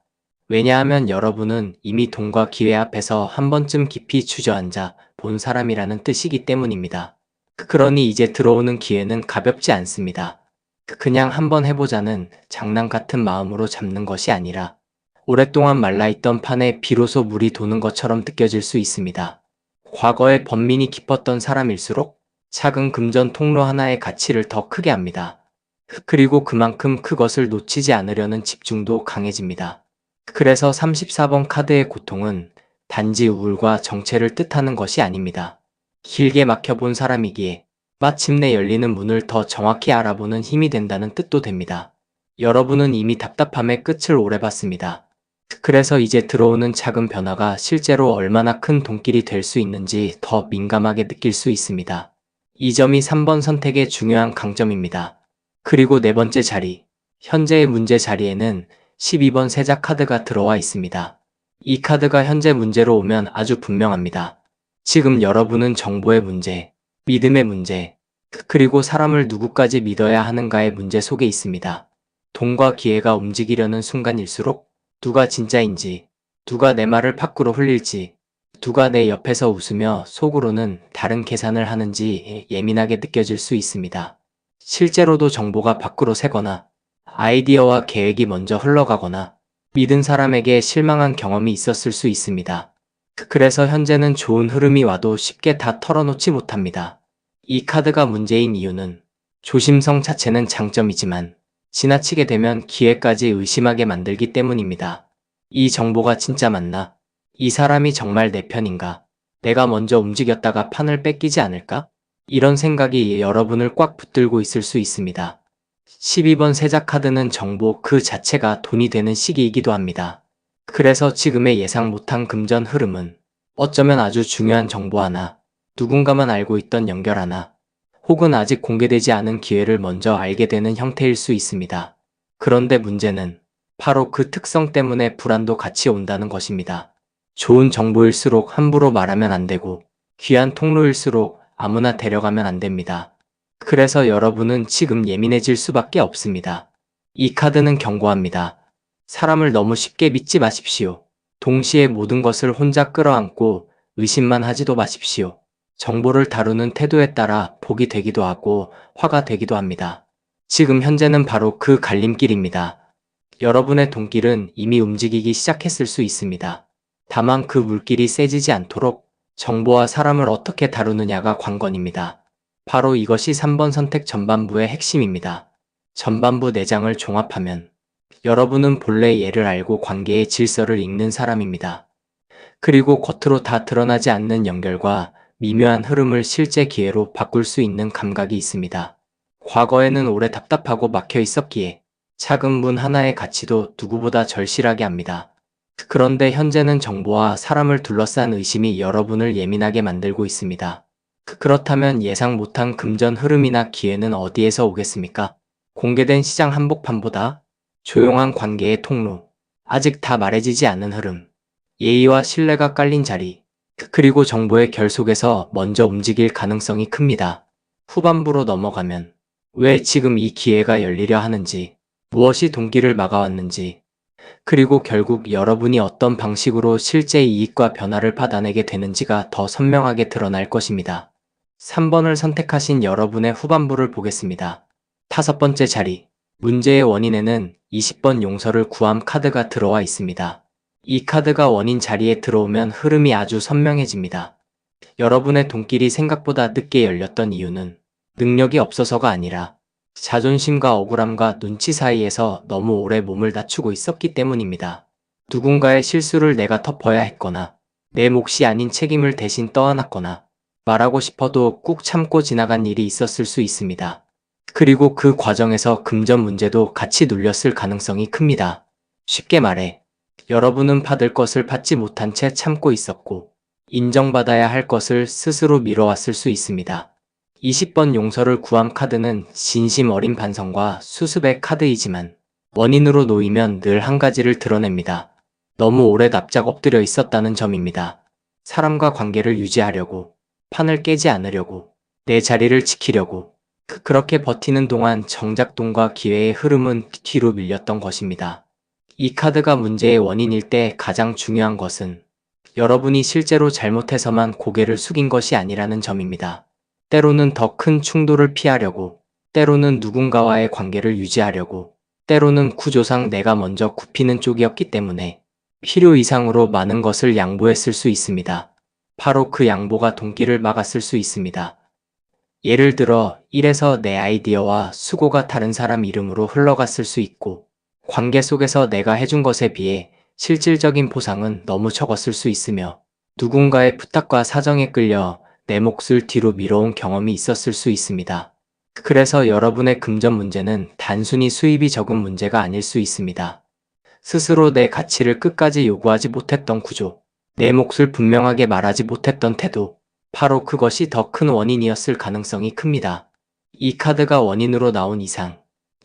Speaker 1: 왜냐하면 여러분은 이미 돈과 기회 앞에서 한 번쯤 깊이 주저앉아 본 사람이라는 뜻이기 때문입니다. 그러니 이제 들어오는 기회는 가볍지 않습니다. 그냥 한번 해보자는 장난 같은 마음으로 잡는 것이 아니라 오랫동안 말라있던 판에 비로소 물이 도는 것처럼 느껴질 수 있습니다. 과거에 번민이 깊었던 사람일수록 작은 금전 통로 하나의 가치를 더 크게 합니다. 그리고 그만큼 그것을 놓치지 않으려는 집중도 강해집니다. 그래서 34번 카드의 고통은 단지 우울과 정체를 뜻하는 것이 아닙니다. 길게 막혀본 사람이기에 마침내 열리는 문을 더 정확히 알아보는 힘이 된다는 뜻도 됩니다. 여러분은 이미 답답함의 끝을 오래 봤습니다. 그래서 이제 들어오는 작은 변화가 실제로 얼마나 큰 돈길이 될 수 있는지 더 민감하게 느낄 수 있습니다. 이 점이 3번 선택의 중요한 강점입니다. 그리고 네 번째 자리, 현재의 문제 자리에는 12번 세자 카드가 들어와 있습니다. 이 카드가 현재 문제로 오면 아주 분명합니다. 지금 여러분은 정보의 문제, 믿음의 문제, 그리고 사람을 누구까지 믿어야 하는가의 문제 속에 있습니다. 돈과 기회가 움직이려는 순간일수록 누가 진짜인지, 누가 내 말을 밖으로 흘릴지, 누가 내 옆에서 웃으며 속으로는 다른 계산을 하는지 예민하게 느껴질 수 있습니다. 실제로도 정보가 밖으로 새거나 아이디어와 계획이 먼저 흘러가거나 믿은 사람에게 실망한 경험이 있었을 수 있습니다. 그래서 현재는 좋은 흐름이 와도 쉽게 다 털어놓지 못합니다. 이 카드가 문제인 이유는 조심성 자체는 장점이지만 지나치게 되면 기회까지 의심하게 만들기 때문입니다. 이 정보가 진짜 맞나? 이 사람이 정말 내 편인가? 내가 먼저 움직였다가 판을 뺏기지 않을까? 이런 생각이 여러분을 꽉 붙들고 있을 수 있습니다. 12번 세자 카드는 정보 그 자체가 돈이 되는 시기이기도 합니다. 그래서 지금의 예상 못한 금전 흐름은 어쩌면 아주 중요한 정보 하나, 누군가만 알고 있던 연결 하나, 혹은 아직 공개되지 않은 기회를 먼저 알게 되는 형태일 수 있습니다. 그런데 문제는 바로 그 특성 때문에 불안도 같이 온다는 것입니다. 좋은 정보일수록 함부로 말하면 안 되고, 귀한 통로일수록 아무나 데려가면 안 됩니다. 그래서 여러분은 지금 예민해질 수밖에 없습니다. 이 카드는 경고합니다. 사람을 너무 쉽게 믿지 마십시오. 동시에 모든 것을 혼자 끌어안고 의심만 하지도 마십시오. 정보를 다루는 태도에 따라 복이 되기도 하고 화가 되기도 합니다. 지금 현재는 바로 그 갈림길입니다. 여러분의 돈길은 이미 움직이기 시작했을 수 있습니다. 다만 그 물길이 세지지 않도록 정보와 사람을 어떻게 다루느냐가 관건입니다. 바로 이것이 3번 선택 전반부의 핵심입니다. 전반부 4장을 종합하면 여러분은 본래 예를 알고 관계의 질서를 읽는 사람입니다. 그리고 겉으로 다 드러나지 않는 연결과 미묘한 흐름을 실제 기회로 바꿀 수 있는 감각이 있습니다. 과거에는 오래 답답하고 막혀 있었기에 작은 문 하나의 가치도 누구보다 절실하게 합니다. 그런데 현재는 정보와 사람을 둘러싼 의심이 여러분을 예민하게 만들고 있습니다. 그렇다면 예상 못한 금전 흐름이나 기회는 어디에서 오겠습니까? 공개된 시장 한복판보다 조용한 관계의 통로, 아직 다 말해지지 않은 흐름, 예의와 신뢰가 깔린 자리, 그리고 정보의 결속에서 먼저 움직일 가능성이 큽니다. 후반부로 넘어가면 왜 지금 이 기회가 열리려 하는지, 무엇이 동기를 막아왔는지, 그리고 결국 여러분이 어떤 방식으로 실제 이익과 변화를 받아내게 되는지가 더 선명하게 드러날 것입니다. 3번을 선택하신 여러분의 후반부를 보겠습니다. 5번째 자리, 문제의 원인에는 20번 용서를 구함 카드가 들어와 있습니다. 이 카드가 원인 자리에 들어오면 흐름이 아주 선명해집니다. 여러분의 돈길이 생각보다 늦게 열렸던 이유는 능력이 없어서가 아니라 자존심과 억울함과 눈치 사이에서 너무 오래 몸을 낮추고 있었기 때문입니다. 누군가의 실수를 내가 덮어야 했거나 내 몫이 아닌 책임을 대신 떠안았거나 말하고 싶어도 꾹 참고 지나간 일이 있었을 수 있습니다. 그리고 그 과정에서 금전 문제도 같이 눌렸을 가능성이 큽니다. 쉽게 말해 여러분은 받을 것을 받지 못한 채 참고 있었고 인정받아야 할 것을 스스로 미뤄왔을 수 있습니다. 20번 용서를 구함 카드는 진심 어린 반성과 수습의 카드이지만 원인으로 놓이면 늘 한 가지를 드러냅니다. 너무 오래 납작 엎드려 있었다는 점입니다. 사람과 관계를 유지하려고, 판을 깨지 않으려고, 내 자리를 지키려고, 그렇게 버티는 동안 정작 돈과 기회의 흐름은 뒤로 밀렸던 것입니다. 이 카드가 문제의 원인일 때 가장 중요한 것은 여러분이 실제로 잘못해서만 고개를 숙인 것이 아니라는 점입니다. 때로는 더 큰 충돌을 피하려고, 때로는 누군가와의 관계를 유지하려고, 때로는 구조상 내가 먼저 굽히는 쪽이었기 때문에 필요 이상으로 많은 것을 양보했을 수 있습니다. 바로 그 양보가 돈길을 막았을 수 있습니다. 예를 들어 일에서 내 아이디어와 수고가 다른 사람 이름으로 흘러갔을 수 있고, 관계 속에서 내가 해준 것에 비해 실질적인 보상은 너무 적었을 수 있으며, 누군가의 부탁과 사정에 끌려 내 몫을 뒤로 미뤄온 경험이 있었을 수 있습니다. 그래서 여러분의 금전 문제는 단순히 수입이 적은 문제가 아닐 수 있습니다. 스스로 내 가치를 끝까지 요구하지 못했던 구조, 내 몫을 분명하게 말하지 못했던 태도, 바로 그것이 더 큰 원인이었을 가능성이 큽니다. 이 카드가 원인으로 나온 이상,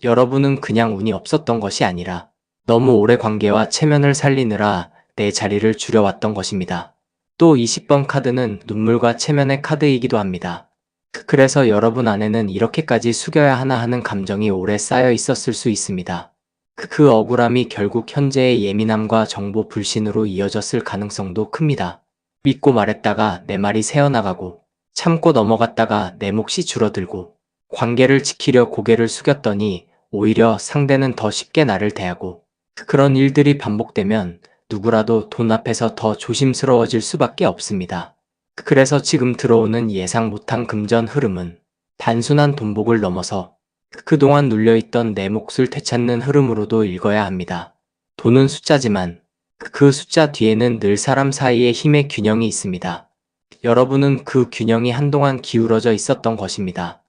Speaker 1: 여러분은 그냥 운이 없었던 것이 아니라 너무 오래 관계와 체면을 살리느라 내 자리를 줄여왔던 것입니다. 또 20번 카드는 눈물과 체면의 카드이기도 합니다. 그래서 여러분 안에는 이렇게까지 숙여야 하나 하는 감정이 오래 쌓여 있었을 수 있습니다. 그 억울함이 결국 현재의 예민함과 정보 불신으로 이어졌을 가능성도 큽니다. 믿고 말했다가 내 말이 새어나가고, 참고 넘어갔다가 내 몫이 줄어들고, 관계를 지키려 고개를 숙였더니 오히려 상대는 더 쉽게 나를 대하고, 그런 일들이 반복되면 누구라도 돈 앞에서 더 조심스러워질 수밖에 없습니다. 그래서 지금 들어오는 예상 못한 금전 흐름은 단순한 돈복을 넘어서 그동안 눌려있던 내 몫을 되찾는 흐름으로도 읽어야 합니다. 돈은 숫자지만 그 숫자 뒤에는 늘 사람 사이의 힘의 균형이 있습니다. 여러분은 그 균형이 한동안 기울어져 있었던 것입니다.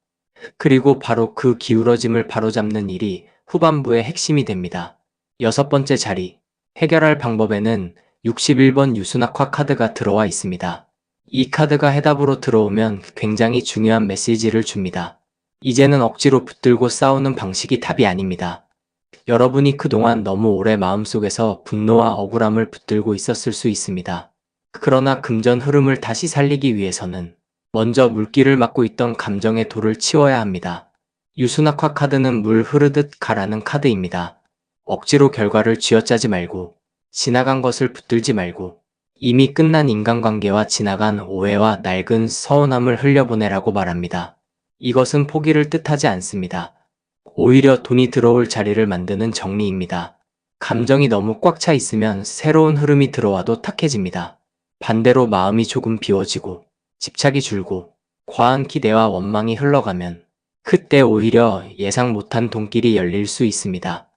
Speaker 1: 그리고 바로 그 기울어짐을 바로잡는 일이 후반부의 핵심이 됩니다. 6번째 자리, 해결할 방법에는 61번 유수낙화 카드가 들어와 있습니다. 이 카드가 해답으로 들어오면 굉장히 중요한 메시지를 줍니다. 이제는 억지로 붙들고 싸우는 방식이 답이 아닙니다. 여러분이 그동안 너무 오래 마음속에서 분노와 억울함을 붙들고 있었을 수 있습니다. 그러나 금전 흐름을 다시 살리기 위해서는 먼저 물길을 막고 있던 감정의 돌을 치워야 합니다. 유수낙화 카드는 물 흐르듯 가라는 카드입니다. 억지로 결과를 쥐어짜지 말고, 지나간 것을 붙들지 말고, 이미 끝난 인간관계와 지나간 오해와 낡은 서운함을 흘려보내라고 말합니다. 이것은 포기를 뜻하지 않습니다. 오히려 돈이 들어올 자리를 만드는 정리입니다. 감정이 너무 꽉 차 있으면 새로운 흐름이 들어와도 탁해집니다. 반대로 마음이 조금 비워지고, 집착이 줄고, 과한 기대와 원망이 흘러가면 그때 오히려 예상 못한 돈길이 열릴 수 있습니다.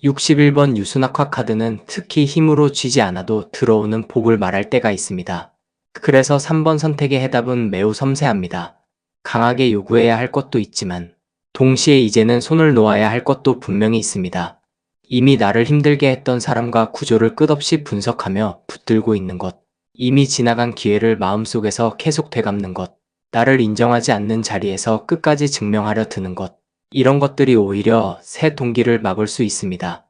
Speaker 1: 61번 유수낙화 카드는 특히 힘으로 쥐지 않아도 들어오는 복을 말할 때가 있습니다. 그래서 3번 선택의 해답은 매우 섬세합니다. 강하게 요구해야 할 것도 있지만 동시에 이제는 손을 놓아야 할 것도 분명히 있습니다. 이미 나를 힘들게 했던 사람과 구조를 끝없이 분석하며 붙들고 있는 것, 이미 지나간 기회를 마음속에서 계속 되갚는 것, 나를 인정하지 않는 자리에서 끝까지 증명하려 드는 것, 이런 것들이 오히려 새 동기를 막을 수 있습니다.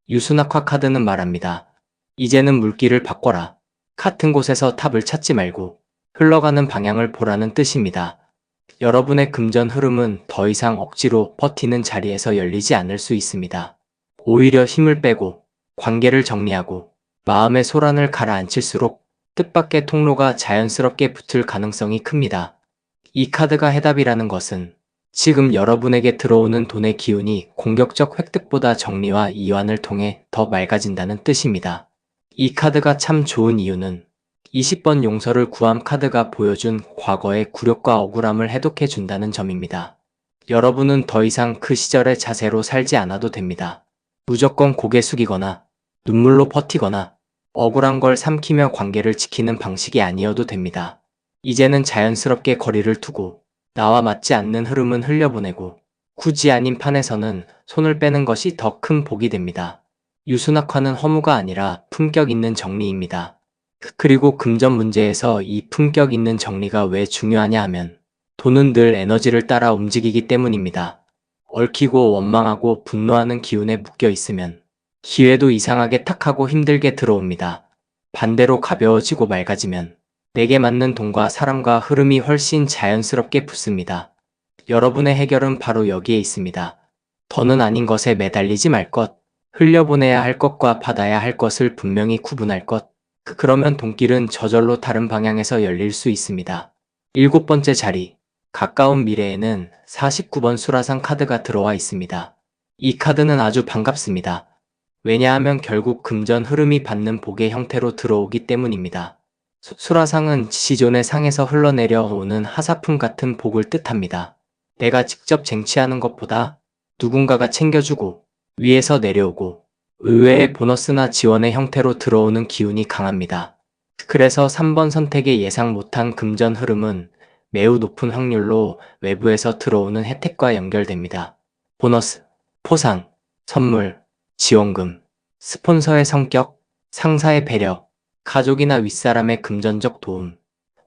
Speaker 1: 유수낙화 카드는 말합니다. 이제는 물길을 바꿔라. 같은 곳에서 탑을 찾지 말고 흘러가는 방향을 보라는 뜻입니다. 여러분의 금전 흐름은 더 이상 억지로 버티는 자리에서 열리지 않을 수 있습니다. 오히려 힘을 빼고 관계를 정리하고 마음의 소란을 가라앉힐수록 뜻밖의 통로가 자연스럽게 붙을 가능성이 큽니다. 이 카드가 해답이라는 것은 지금 여러분에게 들어오는 돈의 기운이 공격적 획득보다 정리와 이완을 통해 더 맑아진다는 뜻입니다. 이 카드가 참 좋은 이유는 20번 용서를 구함 카드가 보여준 과거의 굴욕과 억울함을 해독해 준다는 점입니다. 여러분은 더 이상 그 시절의 자세로 살지 않아도 됩니다. 무조건 고개 숙이거나 눈물로 버티거나 억울한 걸 삼키며 관계를 지키는 방식이 아니어도 됩니다. 이제는 자연스럽게 거리를 두고 나와 맞지 않는 흐름은 흘려보내고 굳이 아닌 판에서는 손을 빼는 것이 더 큰 복이 됩니다. 유수낙화는 허무가 아니라 품격 있는 정리입니다. 그리고 금전 문제에서 이 품격 있는 정리가 왜 중요하냐 하면 돈은 늘 에너지를 따라 움직이기 때문입니다. 얽히고 원망하고 분노하는 기운에 묶여 있으면 기회도 이상하게 탁하고 힘들게 들어옵니다. 반대로 가벼워지고 맑아지면 내게 맞는 돈과 사람과 흐름이 훨씬 자연스럽게 붙습니다. 여러분의 해결은 바로 여기에 있습니다. 더는 아닌 것에 매달리지 말 것, 흘려보내야 할 것과 받아야 할 것을 분명히 구분할 것, 그러면 돈길은 저절로 다른 방향에서 열릴 수 있습니다. 7번째 자리, 가까운 미래에는 49번 수라상 카드가 들어와 있습니다. 이 카드는 아주 반갑습니다. 왜냐하면 결국 금전 흐름이 받는 복의 형태로 들어오기 때문입니다. 수라상은 지존의 상에서 흘러내려오는 하사품 같은 복을 뜻합니다. 내가 직접 쟁취하는 것보다 누군가가 챙겨주고 위에서 내려오고 의외의 보너스나 지원의 형태로 들어오는 기운이 강합니다. 그래서 3번 선택의 예상 못한 금전 흐름은 매우 높은 확률로 외부에서 들어오는 혜택과 연결됩니다. 보너스, 포상, 선물, 지원금, 스폰서의 성격, 상사의 배려, 가족이나 윗사람의 금전적 도움,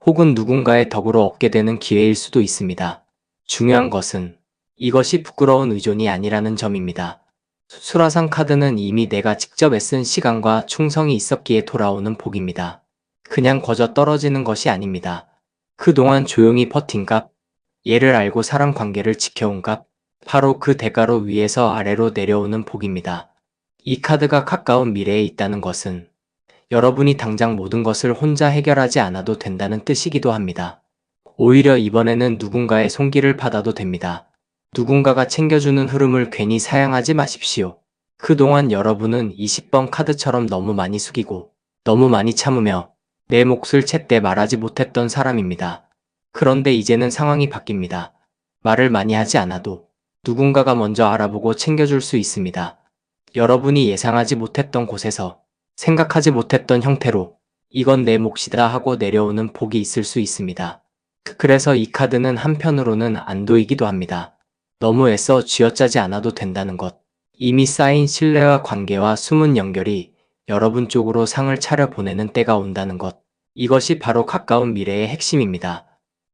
Speaker 1: 혹은 누군가의 덕으로 얻게 되는 기회일 수도 있습니다. 중요한 것은 이것이 부끄러운 의존이 아니라는 점입니다. 수라상 카드는 이미 내가 직접 애쓴 시간과 충성이 있었기에 돌아오는 복입니다. 그냥 거저 떨어지는 것이 아닙니다. 그동안 조용히 버틴 값, 얘를 알고 사람 관계를 지켜온 값, 바로 그 대가로 위에서 아래로 내려오는 복입니다. 이 카드가 가까운 미래에 있다는 것은 여러분이 당장 모든 것을 혼자 해결하지 않아도 된다는 뜻이기도 합니다. 오히려 이번에는 누군가의 손길을 받아도 됩니다. 누군가가 챙겨주는 흐름을 괜히 사양하지 마십시오. 그동안 여러분은 20번 카드처럼 너무 많이 숙이고 너무 많이 참으며 내 몫을 제때 말하지 못했던 사람입니다. 그런데 이제는 상황이 바뀝니다. 말을 많이 하지 않아도 누군가가 먼저 알아보고 챙겨줄 수 있습니다. 여러분이 예상하지 못했던 곳에서 생각하지 못했던 형태로 이건 내 몫이다 하고 내려오는 복이 있을 수 있습니다. 그래서 이 카드는 한편으로는 안도이기도 합니다. 너무 애써 쥐어짜지 않아도 된다는 것. 이미 쌓인 신뢰와 관계와 숨은 연결이 여러분 쪽으로 상을 차려 보내는 때가 온다는 것. 이것이 바로 가까운 미래의 핵심입니다.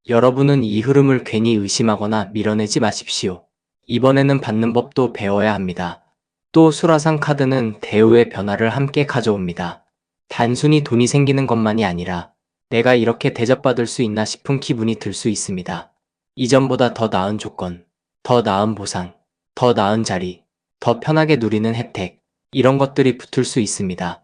Speaker 1: 여러분은 이 흐름을 괜히 의심하거나 밀어내지 마십시오. 이번에는 받는 법도 배워야 합니다. 또 수라상 카드는 대우의 변화를 함께 가져옵니다. 단순히 돈이 생기는 것만이 아니라 내가 이렇게 대접받을 수 있나 싶은 기분이 들 수 있습니다. 이전보다 더 나은 조건, 더 나은 보상, 더 나은 자리, 더 편하게 누리는 혜택, 이런 것들이 붙을 수 있습니다.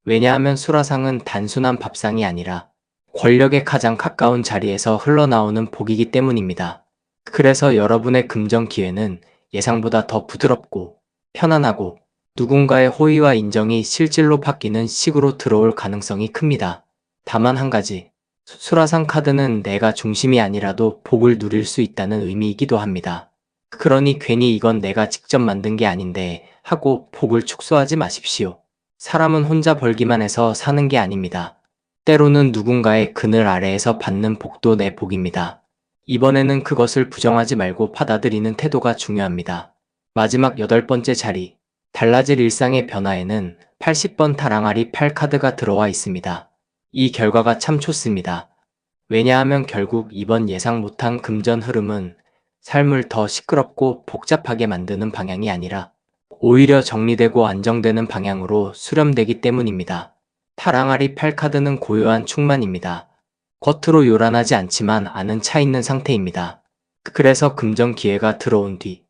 Speaker 1: 왜냐하면 수라상은 단순한 밥상이 아니라 권력에 가장 가까운 자리에서 흘러나오는 복이기 때문입니다. 그래서 여러분의 금전 기회는 예상보다 더 부드럽고 편안하고 누군가의 호의와 인정이 실질로 바뀌는 식으로 들어올 가능성이 큽니다. 다만 한 가지, 수라상 카드는 내가 중심이 아니라도 복을 누릴 수 있다는 의미이기도 합니다. 그러니 괜히 이건 내가 직접 만든 게 아닌데 하고 복을 축소하지 마십시오. 사람은 혼자 벌기만 해서 사는 게 아닙니다. 때로는 누군가의 그늘 아래에서 받는 복도 내 복입니다. 이번에는 그것을 부정하지 말고 받아들이는 태도가 중요합니다. 마지막 8번째 자리, 달라질 일상의 변화에는 80번 타랑아리 8카드가 들어와 있습니다. 이 결과가 참 좋습니다. 왜냐하면 결국 이번 예상 못한 금전 흐름은 삶을 더 시끄럽고 복잡하게 만드는 방향이 아니라 오히려 정리되고 안정되는 방향으로 수렴되기 때문입니다. 타랑아리 8카드는 고요한 충만입니다. 겉으로 요란하지 않지만 안은 차 있는 상태입니다. 그래서 금전 기회가 들어온 뒤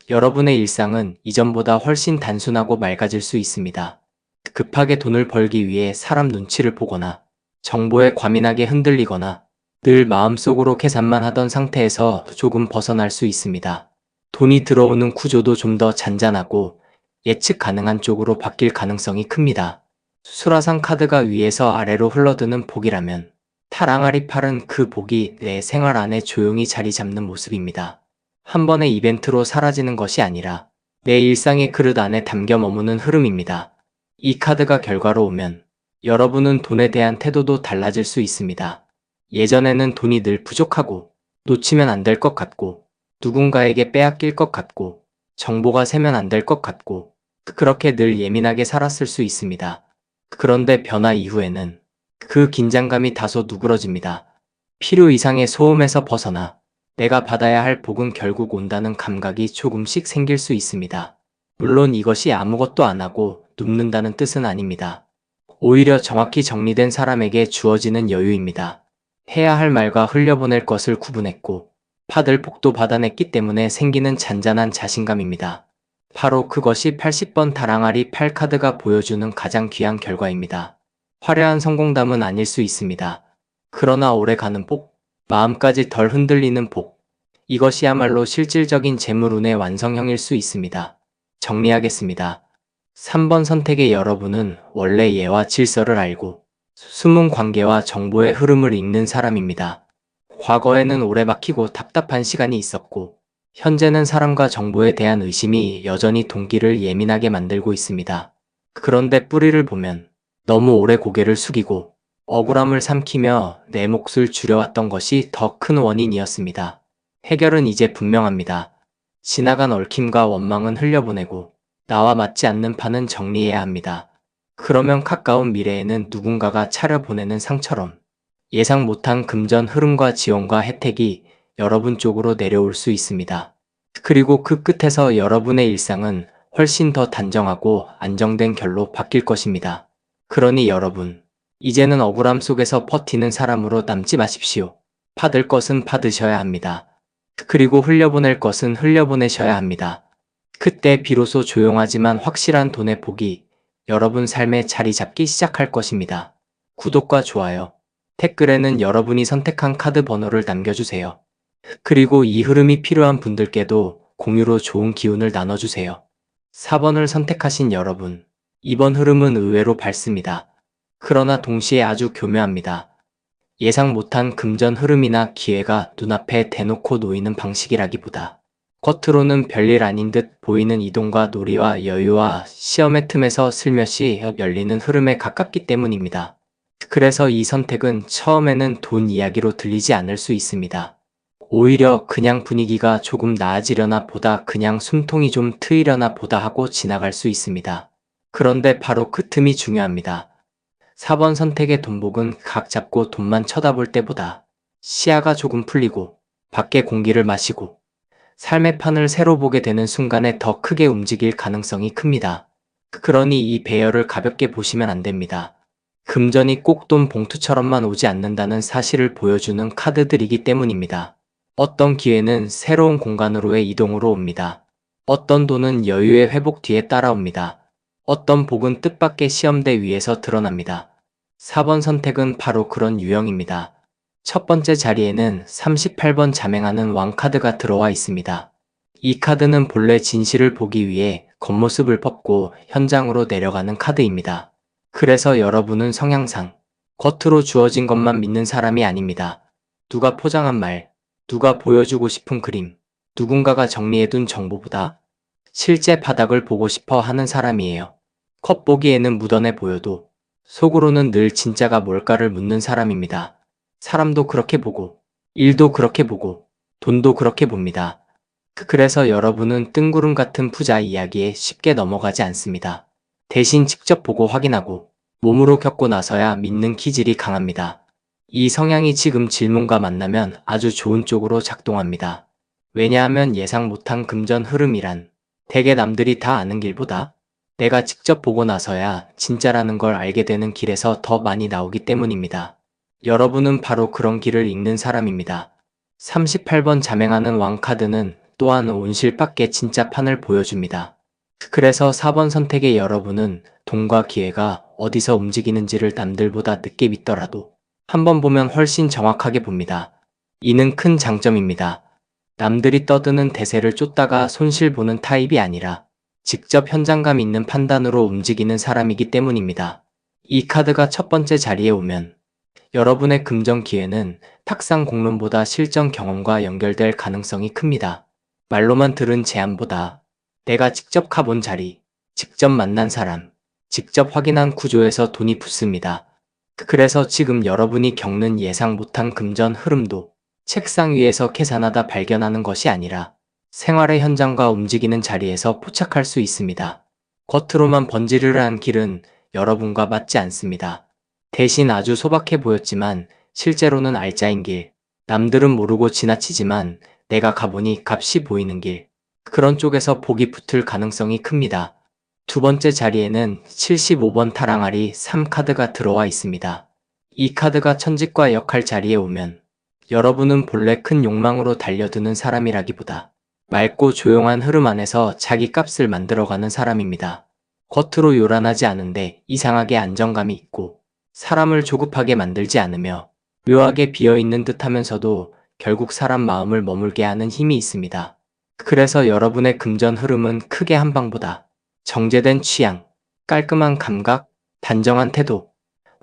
Speaker 1: 여러분의 일상은 이전보다 훨씬 단순하고 맑아질 수 있습니다. 급하게 돈을 벌기 위해 사람 눈치를 보거나 정보에 과민하게 흔들리거나 늘 마음속으로 계산만 하던 상태에서 조금 벗어날 수 있습니다. 돈이 들어오는 구조도 좀 더 잔잔하고 예측 가능한 쪽으로 바뀔 가능성이 큽니다. 수라상 카드가 위에서 아래로 흘러드는 복이라면 타랑아리 팔은 그 복이 내 생활 안에 조용히 자리 잡는 모습입니다. 한 번의 이벤트로 사라지는 것이 아니라 내 일상의 그릇 안에 담겨 머무는 흐름입니다. 이 카드가 결과로 오면 여러분은 돈에 대한 태도도 달라질 수 있습니다. 예전에는 돈이 늘 부족하고 놓치면 안 될 것 같고 누군가에게 빼앗길 것 같고 정보가 새면 안 될 것 같고 그렇게 늘 예민하게 살았을 수 있습니다. 그런데 변화 이후에는 그 긴장감이 다소 누그러집니다. 필요 이상의 소음에서 벗어나 내가 받아야 할 복은 결국 온다는 감각이 조금씩 생길 수 있습니다. 물론 이것이 아무것도 안 하고 눕는다는 뜻은 아닙니다. 오히려 정확히 정리된 사람에게 주어지는 여유입니다. 해야 할 말과 흘려보낼 것을 구분했고 받을 복도 받아냈기 때문에 생기는 잔잔한 자신감입니다. 바로 그것이 80번 다랑아리 8카드가 보여주는 가장 귀한 결과입니다. 화려한 성공담은 아닐 수 있습니다. 그러나 오래가는 복, 마음까지 덜 흔들리는 복, 이것이야말로 실질적인 재물운의 완성형일 수 있습니다. 정리하겠습니다. 3번 선택의 여러분은 원래 예와 질서를 알고 숨은 관계와 정보의 흐름을 읽는 사람입니다. 과거에는 오래 막히고 답답한 시간이 있었고 현재는 사람과 정보에 대한 의심이 여전히 동기를 예민하게 만들고 있습니다. 그런데 뿌리를 보면 너무 오래 고개를 숙이고 억울함을 삼키며 내 몫을 줄여왔던 것이 더 큰 원인이었습니다. 해결은 이제 분명합니다. 지나간 얽힘과 원망은 흘려보내고 나와 맞지 않는 판은 정리해야 합니다. 그러면 가까운 미래에는 누군가가 차려보내는 상처럼 예상 못한 금전 흐름과 지원과 혜택이 여러분 쪽으로 내려올 수 있습니다. 그리고 그 끝에서 여러분의 일상은 훨씬 더 단정하고 안정된 결로 바뀔 것입니다. 그러니 여러분, 이제는 억울함 속에서 버티는 사람으로 남지 마십시오. 받을 것은 받으셔야 합니다. 그리고 흘려보낼 것은 흘려보내셔야 합니다. 그때 비로소 조용하지만 확실한 돈의 복이 여러분 삶에 자리 잡기 시작할 것입니다. 구독과 좋아요, 댓글에는 여러분이 선택한 카드 번호를 남겨주세요. 그리고 이 흐름이 필요한 분들께도 공유로 좋은 기운을 나눠주세요. 4번을 선택하신 여러분, 이번 흐름은 의외로 밝습니다. 그러나 동시에 아주 교묘합니다. 예상 못한 금전 흐름이나 기회가 눈앞에 대놓고 놓이는 방식이라기보다 겉으로는 별일 아닌 듯 보이는 이동과 놀이와 여유와 시험의 틈에서 슬며시 열리는 흐름에 가깝기 때문입니다. 그래서 이 선택은 처음에는 돈 이야기로 들리지 않을 수 있습니다. 오히려 그냥 분위기가 조금 나아지려나 보다, 그냥 숨통이 좀 트이려나 보다 하고 지나갈 수 있습니다. 그런데 바로 그 틈이 중요합니다. 4번 선택의 돈복은 각 잡고 돈만 쳐다볼 때보다 시야가 조금 풀리고 밖에 공기를 마시고 삶의 판을 새로 보게 되는 순간에 더 크게 움직일 가능성이 큽니다. 그러니 이 배열을 가볍게 보시면 안 됩니다. 금전이 꼭 돈 봉투처럼만 오지 않는다는 사실을 보여주는 카드들이기 때문입니다. 어떤 기회는 새로운 공간으로의 이동으로 옵니다. 어떤 돈은 여유의 회복 뒤에 따라옵니다. 어떤 복은 뜻밖의 시험대 위에서 드러납니다. 4번 선택은 바로 그런 유형입니다. 첫 번째 자리에는 38번 자맹하는 왕카드가 들어와 있습니다. 이 카드는 본래 진실을 보기 위해 겉모습을 벗고 현장으로 내려가는 카드입니다. 그래서 여러분은 성향상 겉으로 주어진 것만 믿는 사람이 아닙니다. 누가 포장한 말, 누가 보여주고 싶은 그림, 누군가가 정리해둔 정보보다 실제 바닥을 보고 싶어 하는 사람이에요. 겉보기에는 무던해 보여도 속으로는 늘 진짜가 뭘까를 묻는 사람입니다. 사람도 그렇게 보고, 일도 그렇게 보고, 돈도 그렇게 봅니다. 그래서 여러분은 뜬구름 같은 부자 이야기에 쉽게 넘어가지 않습니다. 대신 직접 보고 확인하고, 몸으로 겪고 나서야 믿는 기질이 강합니다. 이 성향이 지금 질문과 만나면 아주 좋은 쪽으로 작동합니다. 왜냐하면 예상 못한 금전 흐름이란 대개 남들이 다 아는 길보다 내가 직접 보고 나서야 진짜라는 걸 알게 되는 길에서 더 많이 나오기 때문입니다. 여러분은 바로 그런 길을 읽는 사람입니다. 38번 자맹하는 왕카드는 또한 온실밖에 진짜 판을 보여줍니다. 그래서 4번 선택의 여러분은 돈과 기회가 어디서 움직이는지를 남들보다 늦게 믿더라도 한번 보면 훨씬 정확하게 봅니다. 이는 큰 장점입니다. 남들이 떠드는 대세를 쫓다가 손실 보는 타입이 아니라 직접 현장감 있는 판단으로 움직이는 사람이기 때문입니다. 이 카드가 첫 번째 자리에 오면 여러분의 금전 기회는 탁상 공론보다 실전 경험과 연결될 가능성이 큽니다. 말로만 들은 제안보다 내가 직접 가본 자리, 직접 만난 사람, 직접 확인한 구조에서 돈이 붙습니다. 그래서 지금 여러분이 겪는 예상 못한 금전 흐름도 책상 위에서 계산하다 발견하는 것이 아니라 생활의 현장과 움직이는 자리에서 포착할 수 있습니다. 겉으로만 번지르르한 길은 여러분과 맞지 않습니다. 대신 아주 소박해 보였지만 실제로는 알짜인 길, 남들은 모르고 지나치지만 내가 가보니 값이 보이는 길, 그런 쪽에서 복이 붙을 가능성이 큽니다. 두 번째 자리에는 75번 타랑아리 3카드가 들어와 있습니다. 이 카드가 천직과 역할 자리에 오면 여러분은 본래 큰 욕망으로 달려드는 사람이라기보다 맑고 조용한 흐름 안에서 자기 값을 만들어가는 사람입니다. 겉으로 요란하지 않은데 이상하게 안정감이 있고 사람을 조급하게 만들지 않으며 묘하게 비어있는 듯 하면서도 결국 사람 마음을 머물게 하는 힘이 있습니다. 그래서 여러분의 금전 흐름은 크게 한 방보다 정제된 취향, 깔끔한 감각, 단정한 태도,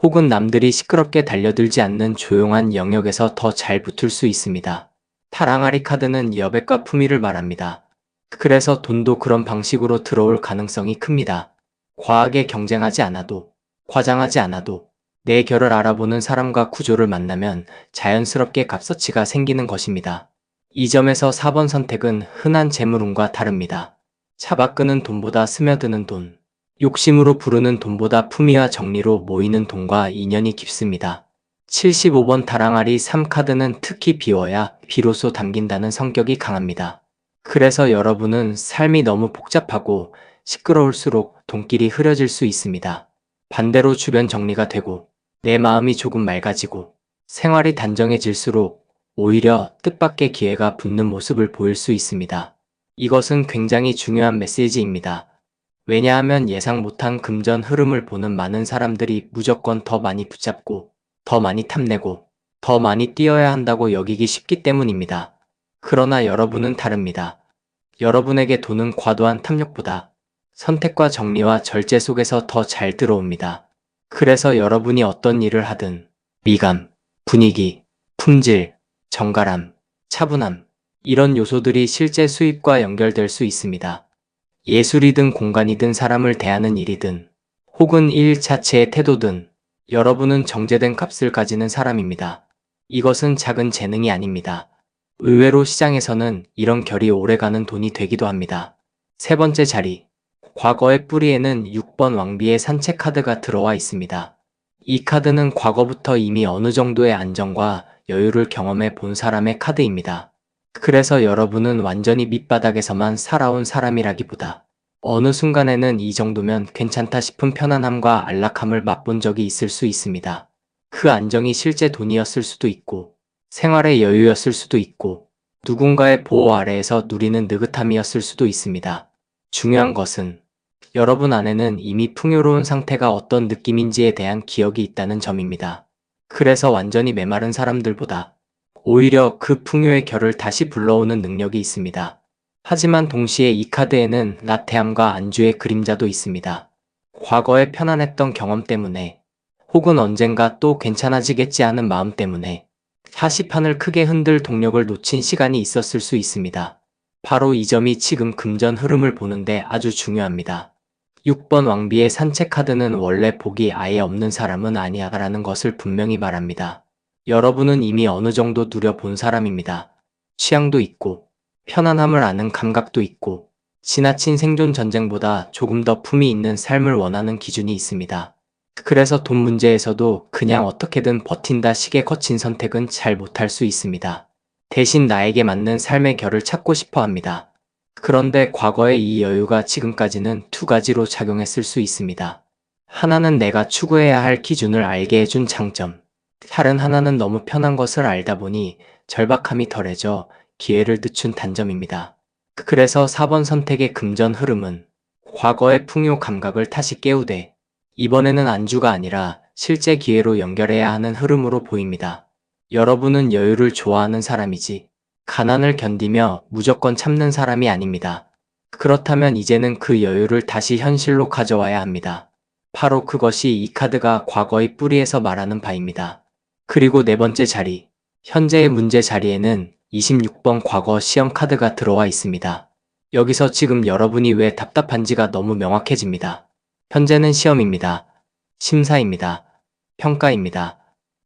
Speaker 1: 혹은 남들이 시끄럽게 달려들지 않는 조용한 영역에서 더 잘 붙을 수 있습니다. 타랑아리 카드는 여백과 품위를 말합니다. 그래서 돈도 그런 방식으로 들어올 가능성이 큽니다. 과하게 경쟁하지 않아도, 과장하지 않아도 내 결을 알아보는 사람과 구조를 만나면 자연스럽게 값어치가 생기는 것입니다. 이 점에서 4번 선택은 흔한 재물운과 다릅니다. 차바끄는 돈보다 스며드는 돈, 욕심으로 부르는 돈보다 품위와 정리로 모이는 돈과 인연이 깊습니다. 75번 다랑아리 3카드는 특히 비워야 비로소 담긴다는 성격이 강합니다. 그래서 여러분은 삶이 너무 복잡하고 시끄러울수록 돈길이 흐려질 수 있습니다. 반대로 주변 정리가 되고 내 마음이 조금 맑아지고 생활이 단정해질수록 오히려 뜻밖의 기회가 붙는 모습을 보일 수 있습니다. 이것은 굉장히 중요한 메시지입니다. 왜냐하면 예상 못한 금전 흐름을 보는 많은 사람들이 무조건 더 많이 붙잡고 더 많이 탐내고 더 많이 뛰어야 한다고 여기기 쉽기 때문입니다. 그러나 여러분은 다릅니다. 여러분에게 돈은 과도한 탐욕보다 선택과 정리와 절제 속에서 더 잘 들어옵니다. 그래서 여러분이 어떤 일을 하든 미감, 분위기, 품질, 정갈함, 차분함 이런 요소들이 실제 수입과 연결될 수 있습니다. 예술이든 공간이든 사람을 대하는 일이든 혹은 일 자체의 태도든 여러분은 정제된 값을 가지는 사람입니다. 이것은 작은 재능이 아닙니다. 의외로 시장에서는 이런 결이 오래가는 돈이 되기도 합니다. 세 번째 자리, 과거의 뿌리에는 6번 왕비의 산책 카드가 들어와 있습니다. 이 카드는 과거부터 이미 어느 정도의 안정과 여유를 경험해 본 사람의 카드입니다. 그래서 여러분은 완전히 밑바닥에서만 살아온 사람이라기보다 어느 순간에는 이 정도면 괜찮다 싶은 편안함과 안락함을 맛본 적이 있을 수 있습니다. 그 안정이 실제 돈이었을 수도 있고, 생활의 여유였을 수도 있고, 누군가의 보호 아래에서 누리는 느긋함이었을 수도 있습니다. 중요한 것은 여러분 안에는 이미 풍요로운 상태가 어떤 느낌인지에 대한 기억이 있다는 점입니다. 그래서 완전히 메마른 사람들보다 오히려 그 풍요의 결을 다시 불러오는 능력이 있습니다. 하지만 동시에 이 카드에는 나태함과 안주의 그림자도 있습니다. 과거에 편안했던 경험 때문에 혹은 언젠가 또 괜찮아지겠지 하는 마음 때문에 사시판을 크게 흔들 동력을 놓친 시간이 있었을 수 있습니다. 바로 이 점이 지금 금전 흐름을 보는데 아주 중요합니다. 6번 왕비의 산책 카드는 원래 복이 아예 없는 사람은 아니야라는 것을 분명히 말합니다. 여러분은 이미 어느 정도 누려본 사람입니다. 취향도 있고, 편안함을 아는 감각도 있고, 지나친 생존 전쟁보다 조금 더 품이 있는 삶을 원하는 기준이 있습니다. 그래서 돈 문제에서도 그냥 어떻게든 버틴다 식의 거친 선택은 잘 못할 수 있습니다. 대신 나에게 맞는 삶의 결을 찾고 싶어 합니다. 그런데 과거의 이 여유가 지금까지는 두 가지로 작용했을 수 있습니다. 하나는 내가 추구해야 할 기준을 알게 해준 장점. 다른 하나는 너무 편한 것을 알다 보니 절박함이 덜해져 기회를 늦춘 단점입니다. 그래서 4번 선택의 금전 흐름은 과거의 풍요 감각을 다시 깨우되 이번에는 안주가 아니라 실제 기회로 연결해야 하는 흐름으로 보입니다. 여러분은 여유를 좋아하는 사람이지 가난을 견디며 무조건 참는 사람이 아닙니다. 그렇다면 이제는 그 여유를 다시 현실로 가져와야 합니다. 바로 그것이 이 카드가 과거의 뿌리에서 말하는 바입니다. 그리고 네 번째 자리, 현재의 문제 자리에는 26번 과거 시험 카드가 들어와 있습니다. 여기서 지금 여러분이 왜 답답한지가 너무 명확해집니다. 현재는 시험입니다. 심사입니다. 평가입니다.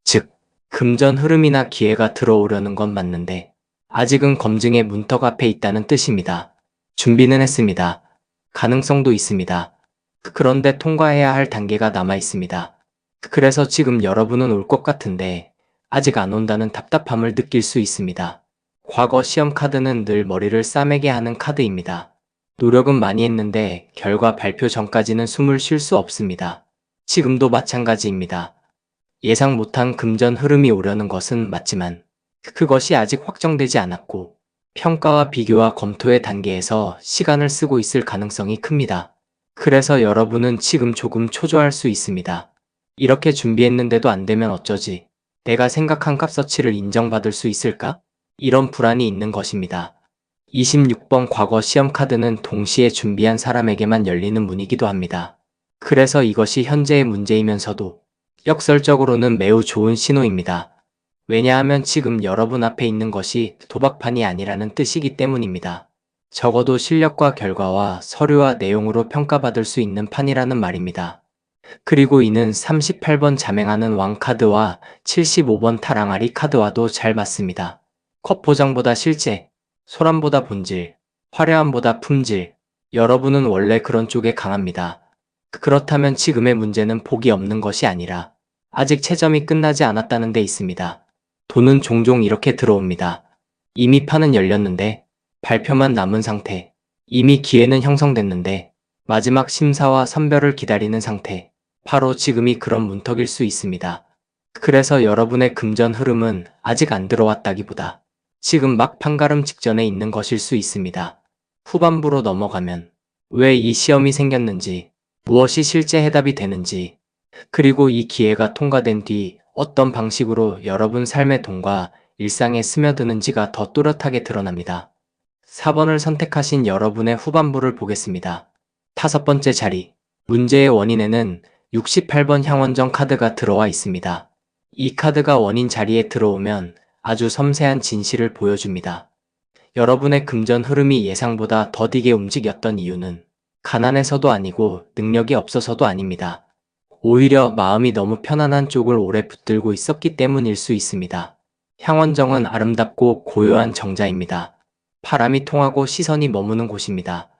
Speaker 1: 즉, 금전 흐름이나 기회가 들어오려는 건 맞는데 아직은 검증의 문턱 앞에 있다는 뜻입니다. 준비는 했습니다. 가능성도 있습니다. 그런데 통과해야 할 단계가 남아 있습니다. 그래서 지금 여러분은 올 것 같은데 아직 안 온다는 답답함을 느낄 수 있습니다. 과거 시험 카드는 늘 머리를 싸매게 하는 카드입니다. 노력은 많이 했는데 결과 발표 전까지는 숨을 쉴 수 없습니다. 지금도 마찬가지입니다. 예상 못한 금전 흐름이 오려는 것은 맞지만 그것이 아직 확정되지 않았고 평가와 비교와 검토의 단계에서 시간을 쓰고 있을 가능성이 큽니다. 그래서 여러분은 지금 조금 초조할 수 있습니다. 이렇게 준비했는데도 안 되면 어쩌지? 내가 생각한 값어치를 인정받을 수 있을까? 이런 불안이 있는 것입니다. 26번 과거 시험 카드는 동시에 준비한 사람에게만 열리는 문이기도 합니다. 그래서 이것이 현재의 문제이면서도 역설적으로는 매우 좋은 신호입니다. 왜냐하면 지금 여러분 앞에 있는 것이 도박판이 아니라는 뜻이기 때문입니다. 적어도 실력과 결과와 서류와 내용으로 평가받을 수 있는 판이라는 말입니다. 그리고 이는 38번 자맹하는 왕 카드와 75번 타랑아리 카드와도 잘 맞습니다. 컵 포장보다 실제, 소란보다 본질, 화려함보다 품질. 여러분은 원래 그런 쪽에 강합니다. 그렇다면 지금의 문제는 복이 없는 것이 아니라 아직 채점이 끝나지 않았다는 데 있습니다. 돈은 종종 이렇게 들어옵니다. 이미 판은 열렸는데 발표만 남은 상태. 이미 기회는 형성됐는데 마지막 심사와 선별을 기다리는 상태. 바로 지금이 그런 문턱일 수 있습니다. 그래서 여러분의 금전 흐름은 아직 안 들어왔다기보다 지금 막 판가름 직전에 있는 것일 수 있습니다. 후반부로 넘어가면 왜 이 시험이 생겼는지, 무엇이 실제 해답이 되는지, 그리고 이 기회가 통과된 뒤 어떤 방식으로 여러분 삶의 돈과 일상에 스며드는지가 더 뚜렷하게 드러납니다. 4번을 선택하신 여러분의 후반부를 보겠습니다. 5번째 자리, 문제의 원인에는 68번 향원정 카드가 들어와 있습니다. 이 카드가 원인 자리에 들어오면 아주 섬세한 진실을 보여줍니다. 여러분의 금전 흐름이 예상보다 더디게 움직였던 이유는 가난해서도 아니고 능력이 없어서도 아닙니다. 오히려 마음이 너무 편안한 쪽을 오래 붙들고 있었기 때문일 수 있습니다. 향원정은 아름답고 고요한 정자입니다. 바람이 통하고 시선이 머무는 곳입니다.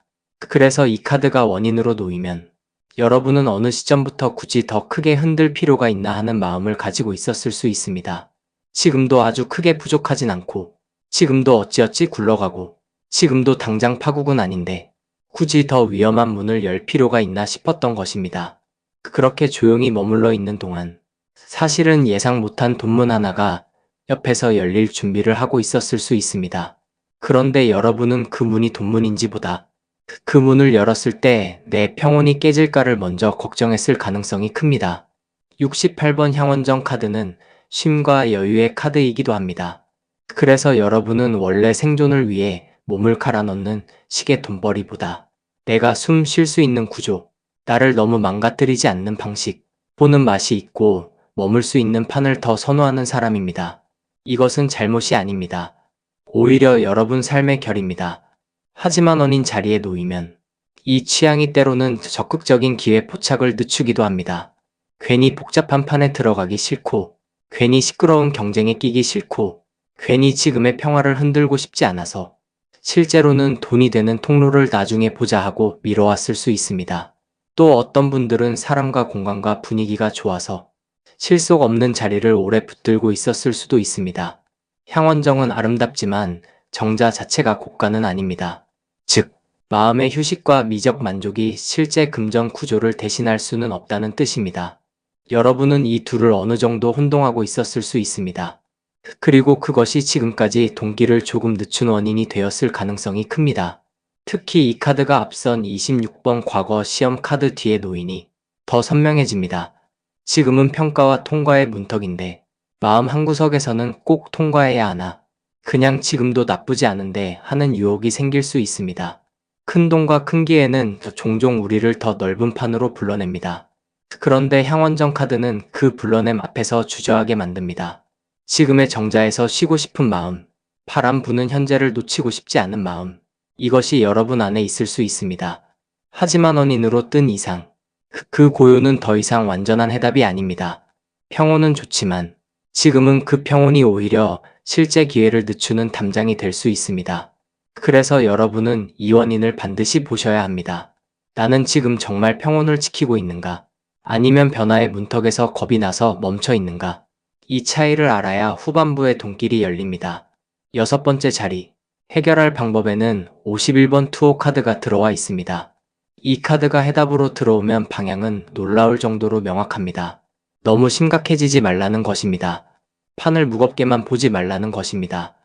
Speaker 1: 그래서 이 카드가 원인으로 놓이면 여러분은 어느 시점부터 굳이 더 크게 흔들 필요가 있나 하는 마음을 가지고 있었을 수 있습니다. 지금도 아주 크게 부족하진 않고, 지금도 어찌어찌 굴러가고, 지금도 당장 파국은 아닌데 굳이 더 위험한 문을 열 필요가 있나 싶었던 것입니다. 그렇게 조용히 머물러 있는 동안 사실은 예상 못한 돈문 하나가 옆에서 열릴 준비를 하고 있었을 수 있습니다. 그런데 여러분은 그 문이 돈문인지보다 그 문을 열었을 때 내 평온이 깨질까를 먼저 걱정했을 가능성이 큽니다. 68번 향원정 카드는 쉼과 여유의 카드이기도 합니다. 그래서 여러분은 원래 생존을 위해 몸을 갈아 넣는 식의 돈벌이보다 내가 숨 쉴 수 있는 구조, 나를 너무 망가뜨리지 않는 방식, 보는 맛이 있고 머물 수 있는 판을 더 선호하는 사람입니다. 이것은 잘못이 아닙니다. 오히려 여러분 삶의 결입니다. 하지만 원인 자리에 놓이면 이 취향이 때로는 적극적인 기회 포착을 늦추기도 합니다. 괜히 복잡한 판에 들어가기 싫고, 괜히 시끄러운 경쟁에 끼기 싫고, 괜히 지금의 평화를 흔들고 싶지 않아서 실제로는 돈이 되는 통로를 나중에 보자 하고 미뤄왔을 수 있습니다. 또 어떤 분들은 사람과 공간과 분위기가 좋아서 실속 없는 자리를 오래 붙들고 있었을 수도 있습니다. 향원정은 아름답지만 정자 자체가 고가는 아닙니다. 즉, 마음의 휴식과 미적 만족이 실제 금전 구조를 대신할 수는 없다는 뜻입니다. 여러분은 이 둘을 어느 정도 혼동하고 있었을 수 있습니다. 그리고 그것이 지금까지 동기를 조금 늦춘 원인이 되었을 가능성이 큽니다. 특히 이 카드가 앞선 26번 과거 시험 카드 뒤에 놓이니 더 선명해집니다. 지금은 평가와 통과의 문턱인데 마음 한구석에서는 꼭 통과해야 하나, 그냥 지금도 나쁘지 않은데 하는 유혹이 생길 수 있습니다. 큰 돈과 큰 기회는 종종 우리를 더 넓은 판으로 불러냅니다. 그런데 향원정 카드는 그 불러냄 앞에서 주저하게 만듭니다. 지금의 정자에서 쉬고 싶은 마음, 바람 부는 현재를 놓치고 싶지 않은 마음, 이것이 여러분 안에 있을 수 있습니다. 하지만 원인으로 뜬 이상, 그 고요는 더 이상 완전한 해답이 아닙니다. 평온은 좋지만 지금은 그 평온이 오히려 실제 기회를 늦추는 담장이 될 수 있습니다. 그래서 여러분은 이 원인을 반드시 보셔야 합니다. 나는 지금 정말 평온을 지키고 있는가? 아니면 변화의 문턱에서 겁이 나서 멈춰 있는가? 이 차이를 알아야 후반부의 돈길이 열립니다. 6번째 자리, 해결할 방법에는 51번 투호 카드가 들어와 있습니다. 이 카드가 해답으로 들어오면 방향은 놀라울 정도로 명확합니다. 너무 심각해지지 말라는 것입니다. 판을 무겁게만 보지 말라는 것입니다.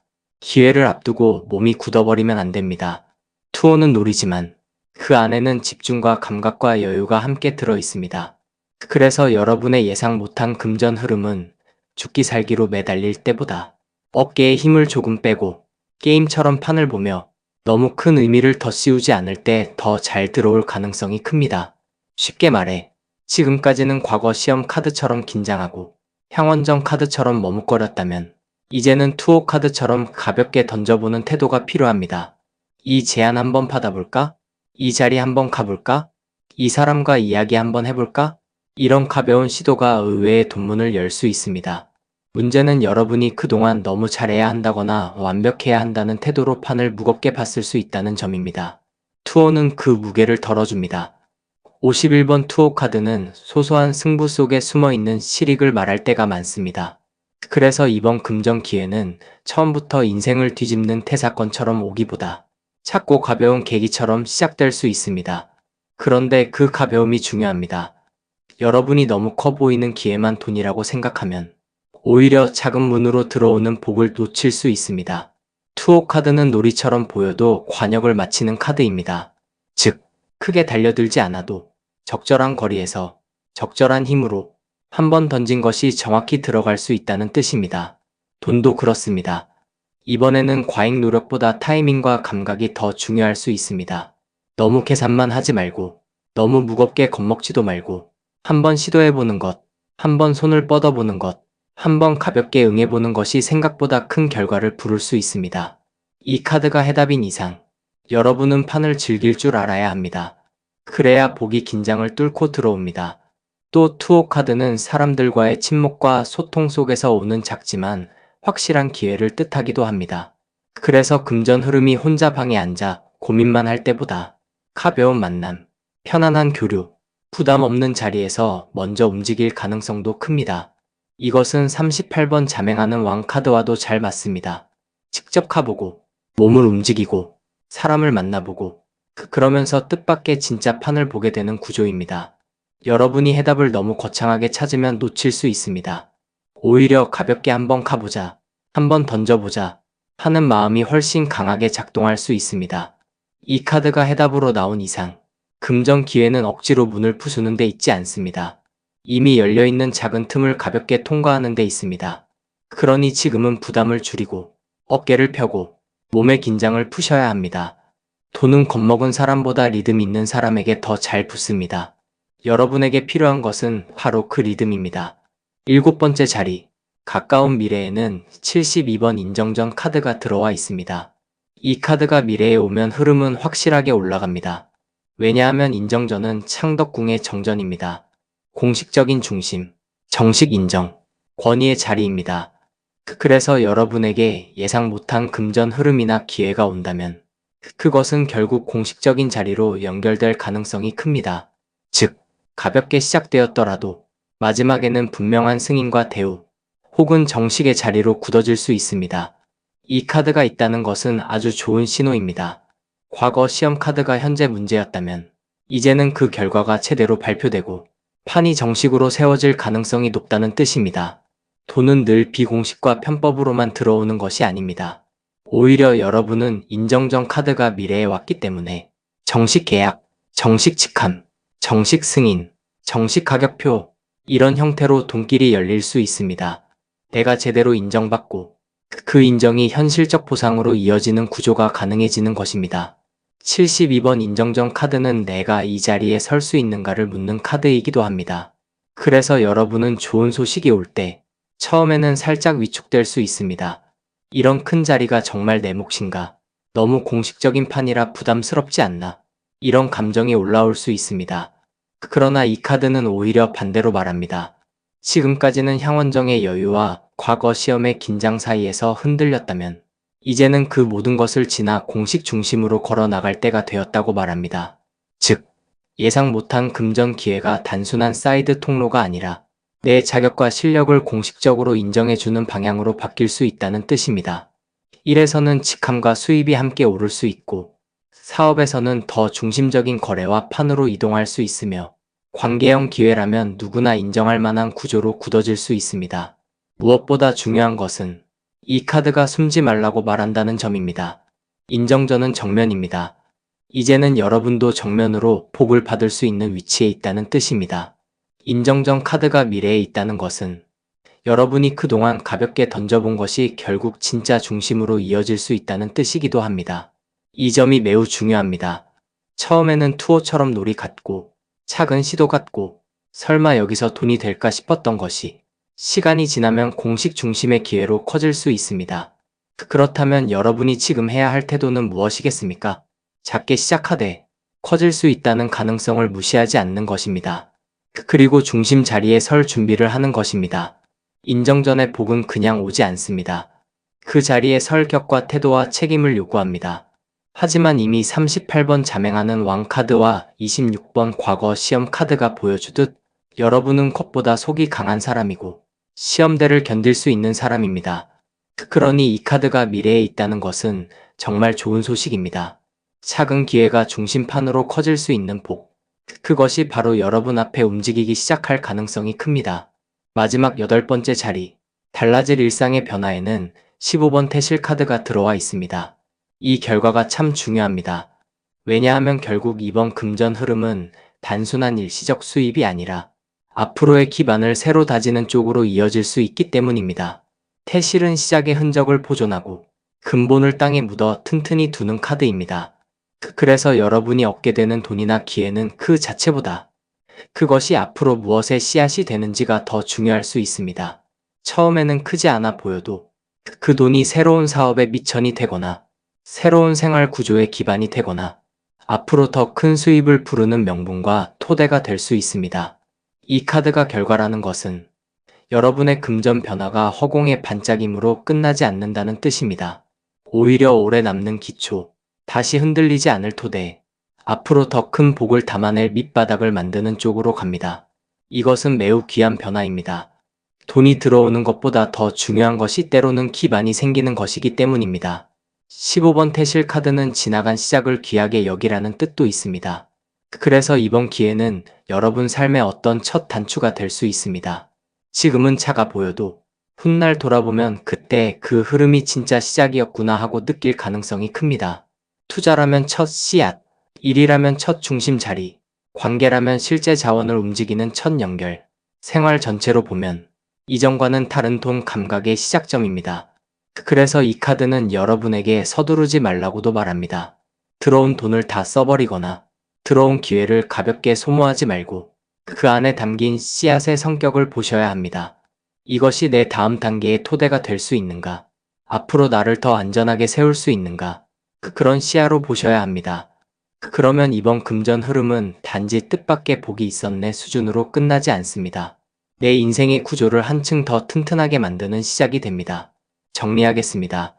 Speaker 1: 기회를 앞두고 몸이 굳어버리면 안 됩니다. 투호는 놀이지만 그 안에는 집중과 감각과 여유가 함께 들어 있습니다. 그래서 여러분의 예상 못한 금전 흐름은 죽기 살기로 매달릴 때보다 어깨에 힘을 조금 빼고 게임처럼 판을 보며 너무 큰 의미를 더 씌우지 않을 때 더 잘 들어올 가능성이 큽니다. 쉽게 말해 지금까지는 과거 시험 카드처럼 긴장하고 향원정 카드처럼 머뭇거렸다면 이제는 투호 카드처럼 가볍게 던져보는 태도가 필요합니다. 이 제안 한번 받아볼까? 이 자리 한번 가볼까? 이 사람과 이야기 한번 해볼까? 이런 가벼운 시도가 의외의 돈문을 열 수 있습니다. 문제는 여러분이 그동안 너무 잘해야 한다거나 완벽해야 한다는 태도로 판을 무겁게 봤을 수 있다는 점입니다. 투호는 그 무게를 덜어줍니다. 51번 투호 카드는 소소한 승부 속에 숨어있는 실익을 말할 때가 많습니다. 그래서 이번 금전 기회는 처음부터 인생을 뒤집는 태사건처럼 오기보다 작고 가벼운 계기처럼 시작될 수 있습니다. 그런데 그 가벼움이 중요합니다. 여러분이 너무 커 보이는 기회만 돈이라고 생각하면 오히려 작은 문으로 들어오는 복을 놓칠 수 있습니다. 투호 카드는 놀이처럼 보여도 관역을 마치는 카드입니다. 즉, 크게 달려들지 않아도 적절한 거리에서 적절한 힘으로 한 번 던진 것이 정확히 들어갈 수 있다는 뜻입니다. 돈도 그렇습니다. 이번에는 과잉 노력보다 타이밍과 감각이 더 중요할 수 있습니다. 너무 계산만 하지 말고, 너무 무겁게 겁먹지도 말고, 한번 시도해보는 것, 한번 손을 뻗어보는 것, 한번 가볍게 응해보는 것이 생각보다 큰 결과를 부를 수 있습니다. 이 카드가 해답인 이상, 여러분은 판을 즐길 줄 알아야 합니다. 그래야 복이 긴장을 뚫고 들어옵니다. 또 투호 카드는 사람들과의 친목과 소통 속에서 오는 작지만 확실한 기회를 뜻하기도 합니다. 그래서 금전 흐름이 혼자 방에 앉아 고민만 할 때보다 가벼운 만남, 편안한 교류, 부담 없는 자리에서 먼저 움직일 가능성도 큽니다. 이것은 38번 자맹하는 왕 카드와도 잘 맞습니다. 직접 가보고, 몸을 움직이고, 사람을 만나보고, 그러면서 뜻밖의 진짜 판을 보게 되는 구조입니다. 여러분이 해답을 너무 거창하게 찾으면 놓칠 수 있습니다. 오히려 가볍게 한번 가보자, 한번 던져보자 하는 마음이 훨씬 강하게 작동할 수 있습니다. 이 카드가 해답으로 나온 이상, 금전 기회는 억지로 문을 부수는 데 있지 않습니다. 이미 열려있는 작은 틈을 가볍게 통과하는 데 있습니다. 그러니 지금은 부담을 줄이고, 어깨를 펴고, 몸의 긴장을 푸셔야 합니다. 돈은 겁먹은 사람보다 리듬 있는 사람에게 더 잘 붙습니다. 여러분에게 필요한 것은 바로 그 리듬입니다. 7번째 자리, 가까운 미래에는 72번 인정전 카드가 들어와 있습니다. 이 카드가 미래에 오면 흐름은 확실하게 올라갑니다. 왜냐하면 인정전은 창덕궁의 정전입니다. 공식적인 중심, 정식 인정, 권위의 자리입니다. 그래서 여러분에게 예상 못한 금전 흐름이나 기회가 온다면 그것은 결국 공식적인 자리로 연결될 가능성이 큽니다. 즉, 가볍게 시작되었더라도 마지막에는 분명한 승인과 대우, 혹은 정식의 자리로 굳어질 수 있습니다. 이 카드가 있다는 것은 아주 좋은 신호입니다. 과거 시험 카드가 현재 문제였다면 이제는 그 결과가 제대로 발표되고 판이 정식으로 세워질 가능성이 높다는 뜻입니다. 돈은 늘 비공식과 편법으로만 들어오는 것이 아닙니다. 오히려 여러분은 인정전 카드가 미래에 왔기 때문에 정식 계약, 정식 직함, 정식 승인, 정식 가격표 이런 형태로 돈길이 열릴 수 있습니다. 내가 제대로 인정받고 그 인정이 현실적 보상으로 이어지는 구조가 가능해지는 것입니다. 72번 인정전 카드는 내가 이 자리에 설 수 있는가를 묻는 카드이기도 합니다. 그래서 여러분은 좋은 소식이 올 때 처음에는 살짝 위축될 수 있습니다. 이런 큰 자리가 정말 내 몫인가? 너무 공식적인 판이라 부담스럽지 않나? 이런 감정이 올라올 수 있습니다. 그러나 이 카드는 오히려 반대로 말합니다. 지금까지는 향원정의 여유와 과거 시험의 긴장 사이에서 흔들렸다면 이제는 그 모든 것을 지나 공식 중심으로 걸어 나갈 때가 되었다고 말합니다. 즉, 예상 못한 금전 기회가 단순한 사이드 통로가 아니라 내 자격과 실력을 공식적으로 인정해주는 방향으로 바뀔 수 있다는 뜻입니다. 일에서는 직함과 수입이 함께 오를 수 있고, 사업에서는 더 중심적인 거래와 판으로 이동할 수 있으며, 관계형 기회라면 누구나 인정할 만한 구조로 굳어질 수 있습니다. 무엇보다 중요한 것은 이 카드가 숨지 말라고 말한다는 점입니다. 인정전은 정면입니다. 이제는 여러분도 정면으로 복을 받을 수 있는 위치에 있다는 뜻입니다. 인정전 카드가 미래에 있다는 것은 여러분이 그동안 가볍게 던져본 것이 결국 진짜 중심으로 이어질 수 있다는 뜻이기도 합니다. 이 점이 매우 중요합니다. 처음에는 투어처럼 놀이 같고 작은 시도 같고 설마 여기서 돈이 될까 싶었던 것이 시간이 지나면 공식 중심의 기회로 커질 수 있습니다. 그렇다면 여러분이 지금 해야 할 태도는 무엇이겠습니까? 작게 시작하되 커질 수 있다는 가능성을 무시하지 않는 것입니다. 그리고 중심 자리에 설 준비를 하는 것입니다. 인정전의 복은 그냥 오지 않습니다. 그 자리에 설 격과 태도와 책임을 요구합니다. 하지만 이미 38번 자맹하는 왕 카드와 26번 과거 시험 카드가 보여주듯 여러분은 컵보다 속이 강한 사람이고 시험대를 견딜 수 있는 사람입니다. 그러니 이 카드가 미래에 있다는 것은 정말 좋은 소식입니다. 작은 기회가 중심판으로 커질 수 있는 복. 그것이 바로 여러분 앞에 움직이기 시작할 가능성이 큽니다. 마지막 8번째 자리, 달라질 일상의 변화에는 15번 태실 카드가 들어와 있습니다. 이 결과가 참 중요합니다. 왜냐하면 결국 이번 금전 흐름은 단순한 일시적 수입이 아니라 앞으로의 기반을 새로 다지는 쪽으로 이어질 수 있기 때문입니다. 태실은 시작의 흔적을 보존하고 근본을 땅에 묻어 튼튼히 두는 카드입니다. 그래서 여러분이 얻게 되는 돈이나 기회는 그 자체보다 그것이 앞으로 무엇의 씨앗이 되는지가 더 중요할 수 있습니다. 처음에는 크지 않아 보여도 그 돈이 새로운 사업의 미천이 되거나 새로운 생활 구조의 기반이 되거나 앞으로 더 큰 수입을 부르는 명분과 토대가 될 수 있습니다. 이 카드가 결과라는 것은 여러분의 금전 변화가 허공의 반짝임으로 끝나지 않는다는 뜻입니다. 오히려 오래 남는 기초, 다시 흔들리지 않을 토대, 앞으로 더 큰 복을 담아낼 밑바닥을 만드는 쪽으로 갑니다. 이것은 매우 귀한 변화입니다. 돈이 들어오는 것보다 더 중요한 것이 때로는 기반이 생기는 것이기 때문입니다. 15번 태실 카드는 지나간 시작을 귀하게 여기라는 뜻도 있습니다. 그래서 이번 기회는 여러분 삶의 어떤 첫 단추가 될 수 있습니다. 지금은 차가 보여도 훗날 돌아보면 그때 그 흐름이 진짜 시작이었구나 하고 느낄 가능성이 큽니다. 투자라면 첫 씨앗, 일이라면 첫 중심 자리, 관계라면 실제 자원을 움직이는 첫 연결, 생활 전체로 보면 이전과는 다른 돈 감각의 시작점입니다. 그래서 이 카드는 여러분에게 서두르지 말라고도 말합니다. 들어온 돈을 다 써버리거나 들어온 기회를 가볍게 소모하지 말고 그 안에 담긴 씨앗의 성격을 보셔야 합니다. 이것이 내 다음 단계의 토대가 될 수 있는가? 앞으로 나를 더 안전하게 세울 수 있는가? 그런 시야로 보셔야 합니다. 그러면 이번 금전 흐름은 단지 뜻밖의 복이 있었네 수준으로 끝나지 않습니다. 내 인생의 구조를 한층 더 튼튼하게 만드는 시작이 됩니다. 정리하겠습니다.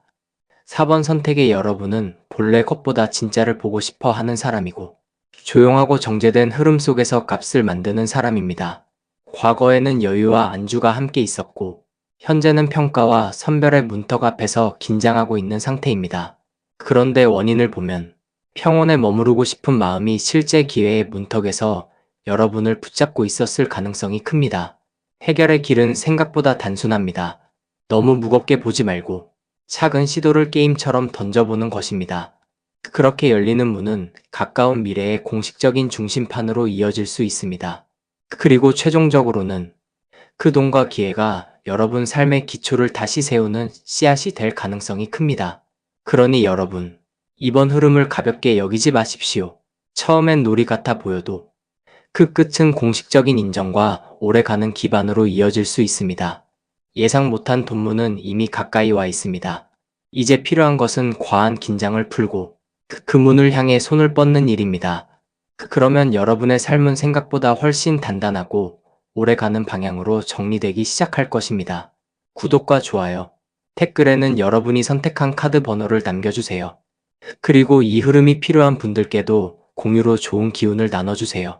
Speaker 1: 4번 선택의 여러분은 본래 것보다 진짜를 보고 싶어 하는 사람이고 조용하고 정제된 흐름 속에서 값을 만드는 사람입니다. 과거에는 여유와 안주가 함께 있었고 현재는 평가와 선별의 문턱 앞에서 긴장하고 있는 상태입니다. 그런데 원인을 보면 평온에 머무르고 싶은 마음이 실제 기회의 문턱에서 여러분을 붙잡고 있었을 가능성이 큽니다. 해결의 길은 생각보다 단순합니다. 너무 무겁게 보지 말고 작은 시도를 게임처럼 던져보는 것입니다. 그렇게 열리는 문은 가까운 미래의 공식적인 중심판으로 이어질 수 있습니다. 그리고 최종적으로는 그 돈과 기회가 여러분 삶의 기초를 다시 세우는 씨앗이 될 가능성이 큽니다. 그러니 여러분, 이번 흐름을 가볍게 여기지 마십시오. 처음엔 놀이 같아 보여도 그 끝은 공식적인 인정과 오래가는 기반으로 이어질 수 있습니다. 예상 못한 돈문은 이미 가까이 와 있습니다. 이제 필요한 것은 과한 긴장을 풀고 그 문을 향해 손을 뻗는 일입니다. 그러면 여러분의 삶은 생각보다 훨씬 단단하고 오래가는 방향으로 정리되기 시작할 것입니다. 구독과 좋아요, 댓글에는 여러분이 선택한 카드 번호를 남겨주세요. 그리고 이 흐름이 필요한 분들께도 공유로 좋은 기운을 나눠주세요.